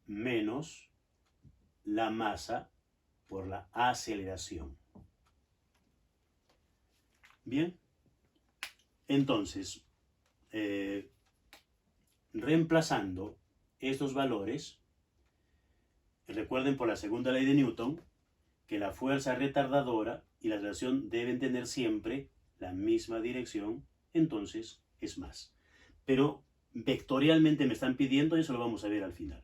menos la masa por la aceleración. Bien, entonces, reemplazando estos valores, recuerden por la segunda ley de Newton que la fuerza retardadora y la aceleración deben tener siempre la misma dirección, entonces es más. Pero vectorialmente me están pidiendo, y eso lo vamos a ver al final,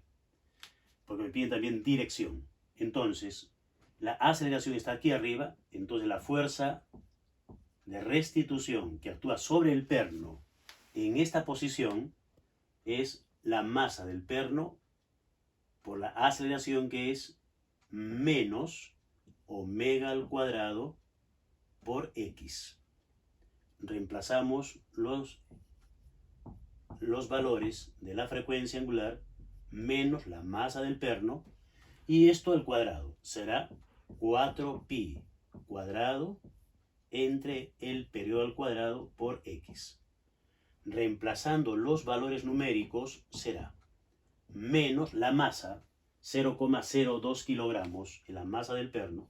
porque me piden también dirección. Entonces, la aceleración está aquí arriba, entonces la fuerza de restitución que actúa sobre el perno en esta posición es la masa del perno por la aceleración, que es menos omega al cuadrado por x. Reemplazamos los valores de la frecuencia angular menos la masa del perno, y esto al cuadrado será 4pi cuadrado entre el periodo al cuadrado por x. Reemplazando los valores numéricos será menos la masa, 0,02 kilogramos en la masa del perno,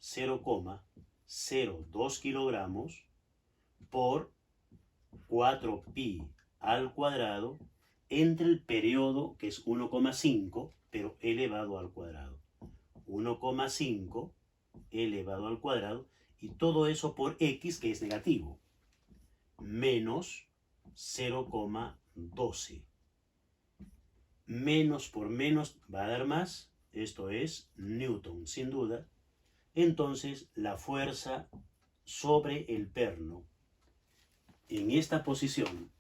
0,02 kilogramos por 4pi al cuadrado entre el periodo, que es 1,5, pero elevado al cuadrado. 1,5 elevado al cuadrado, y todo eso por x, que es negativo, menos 0,12. Menos por menos va a dar más, esto es Newton, sin duda. Entonces, la fuerza sobre el perno en esta posición,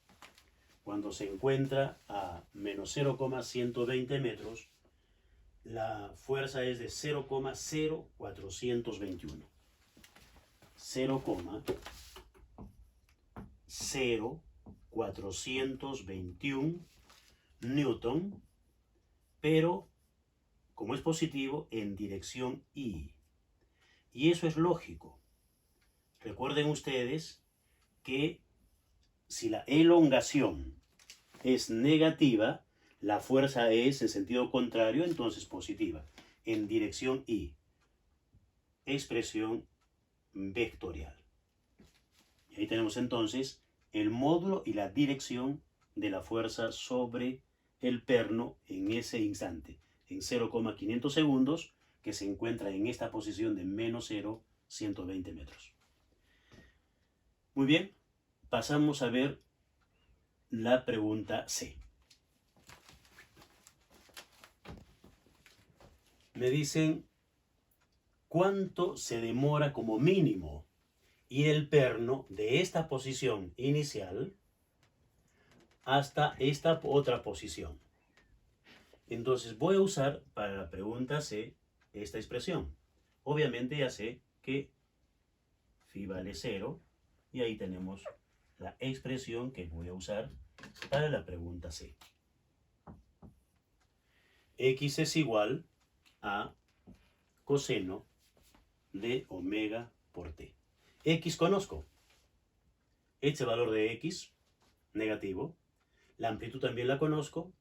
cuando se encuentra a menos 0,120 metros, la fuerza es de 0,0421. 0,0421 Newton, pero como es positivo, en dirección Y. Y eso es lógico. Recuerden ustedes que si la elongación es negativa, la fuerza es en sentido contrario, entonces positiva, en dirección Y. Expresión vectorial. Y ahí tenemos entonces el módulo y la dirección de la fuerza sobre el perno en ese instante, en 0,500 segundos, que se encuentra en esta posición de menos 0,120 metros. Muy bien, pasamos a ver la pregunta C. Me dicen, ¿cuánto se demora como mínimo ir el perno de esta posición inicial hasta esta otra posición? Entonces voy a usar para la pregunta C esta expresión. Obviamente ya sé que phi vale 0, y ahí tenemos la expresión que voy a usar para la pregunta C. X es igual a coseno de omega por t. X conozco. Este valor de X, negativo. La amplitud también la conozco.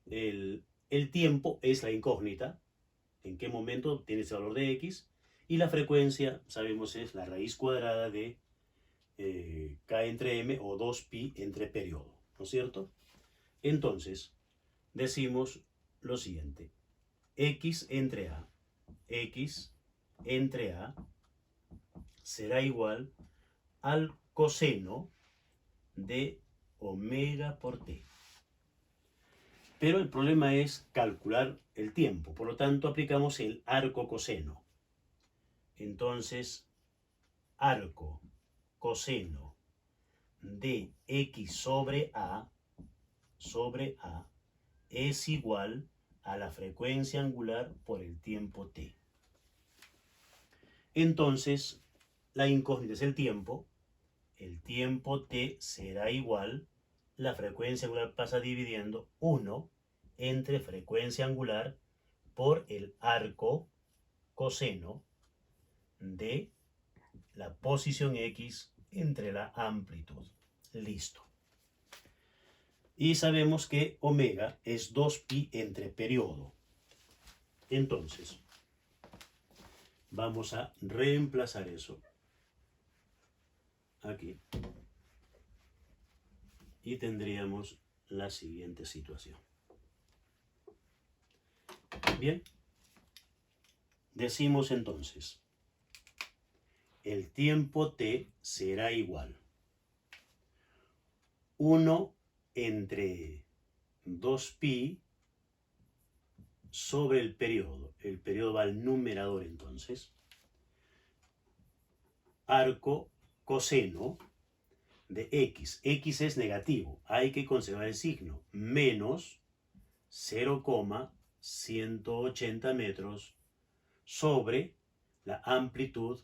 El tiempo es la incógnita. ¿En qué momento tiene ese valor de X? Y la frecuencia, sabemos, es la raíz cuadrada de K entre M, o 2pi entre periodo, ¿no es cierto? Entonces, decimos lo siguiente. X entre A será igual al coseno de omega por t. Pero el problema es calcular el tiempo, por lo tanto aplicamos el arco coseno. Entonces, arco coseno de x sobre A es igual a la frecuencia angular por el tiempo t. Entonces, la incógnita es el tiempo. el tiempo t será igual, la frecuencia angular pasa dividiendo 1 entre frecuencia angular por el arco coseno de la posición X entre la amplitud. Listo. Y sabemos que omega es 2pi entre periodo. Entonces, vamos a reemplazar eso aquí. Y tendríamos la siguiente situación. Bien. Decimos entonces, el tiempo t será igual 1 entre 2pi sobre el periodo. El periodo va al numerador entonces. Arco coseno de x. X es negativo. Hay que conservar el signo. Menos 0,180 metros sobre la amplitud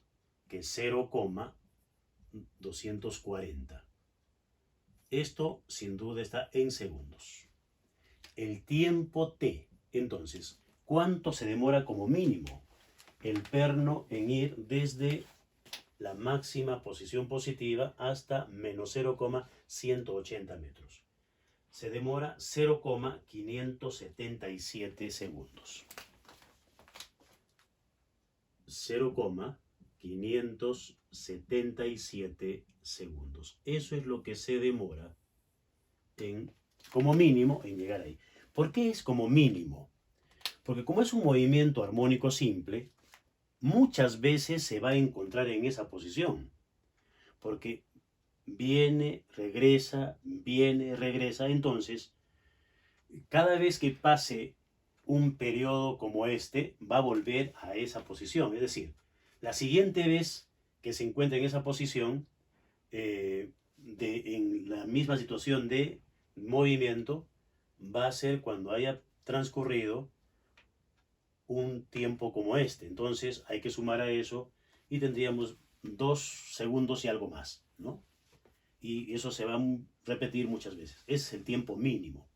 que es 0,240. Esto sin duda está en segundos. El tiempo t, entonces, ¿cuánto se demora como mínimo el perno en ir desde la máxima posición positiva hasta menos 0,180 metros? Se demora 0,577 segundos. 0,577 segundos. Eso es lo que se demora como mínimo en llegar ahí. ¿Por qué es como mínimo? Porque como es un movimiento armónico simple, muchas veces se va a encontrar en esa posición. Porque viene, regresa. Entonces, cada vez que pase un periodo como este, va a volver a esa posición. Es decir, la siguiente vez que se encuentre en esa posición, en la misma situación de movimiento, va a ser cuando haya transcurrido un tiempo como este. Entonces hay que sumar a eso y tendríamos 2 segundos y algo más, ¿no? Y eso se va a repetir muchas veces. Ese es el tiempo mínimo.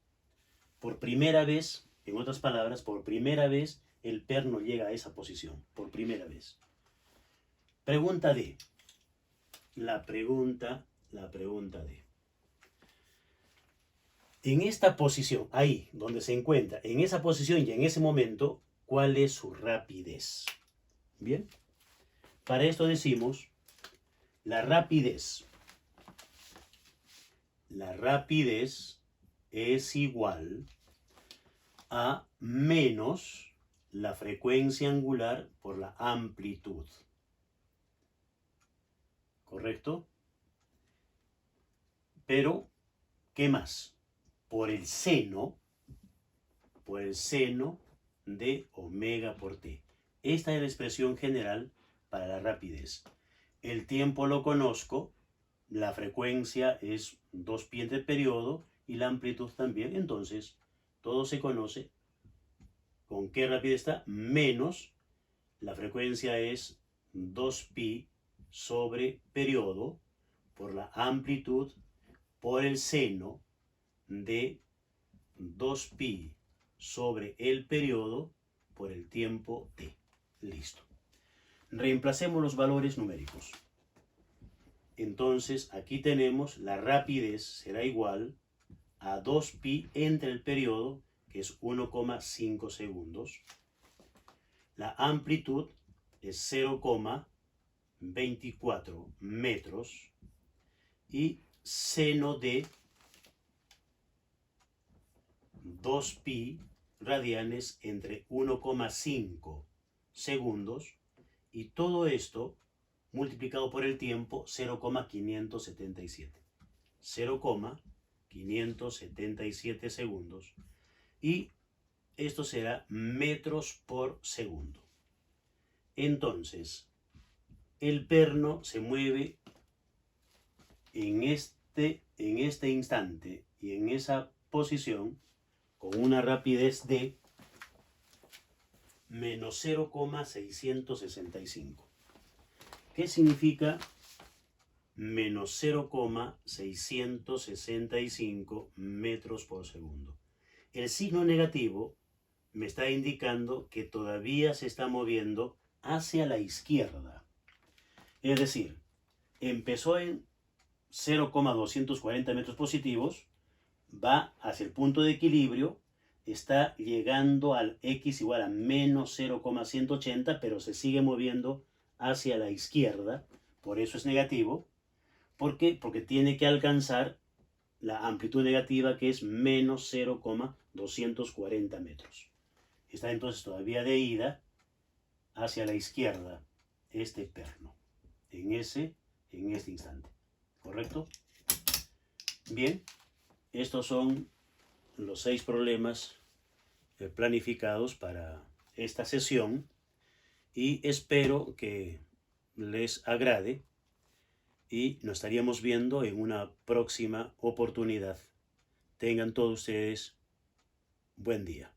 Por primera vez, en otras palabras, por primera vez el perno llega a esa posición. Por primera vez. Pregunta D. La pregunta D. En esta posición, ahí donde se encuentra, en esa posición y en ese momento, ¿cuál es su rapidez? Bien. Para esto decimos la rapidez. La rapidez es igual a menos la frecuencia angular por la amplitud. ¿Correcto? Pero, ¿qué más? Por el seno de omega por t. Esta es la expresión general para la rapidez. El tiempo lo conozco, la frecuencia es 2pi entre periodo y la amplitud también. Entonces, todo se conoce. ¿Con qué rapidez está? Menos la frecuencia es 2pi sobre periodo por la amplitud por el seno de 2pi sobre el periodo por el tiempo t. Listo. Reemplacemos los valores numéricos. Entonces aquí tenemos la rapidez será igual a 2pi entre el periodo, que es 1,5 segundos. La amplitud es 0,24 metros. Y seno de 2pi radianes entre 1,5 segundos. Y todo esto multiplicado por el tiempo 0,577. 0,577 segundos. Y esto será metros por segundo. Entonces, el perno se mueve en este instante y en esa posición con una rapidez de menos 0,665. ¿Qué significa menos 0,665 metros por segundo. El signo negativo me está indicando que todavía se está moviendo hacia la izquierda. Es decir, empezó en 0,240 metros positivos, va hacia el punto de equilibrio, está llegando al x igual a menos 0,180, pero se sigue moviendo hacia la izquierda, por eso es negativo. ¿Por qué? Porque tiene que alcanzar la amplitud negativa, que es menos 0,240 metros. Está entonces todavía de ida hacia la izquierda este perno, en este instante. ¿Correcto? Bien, estos son los 6 problemas planificados para esta sesión y espero que les agrade y nos estaríamos viendo en una próxima oportunidad. Tengan todos ustedes buen día.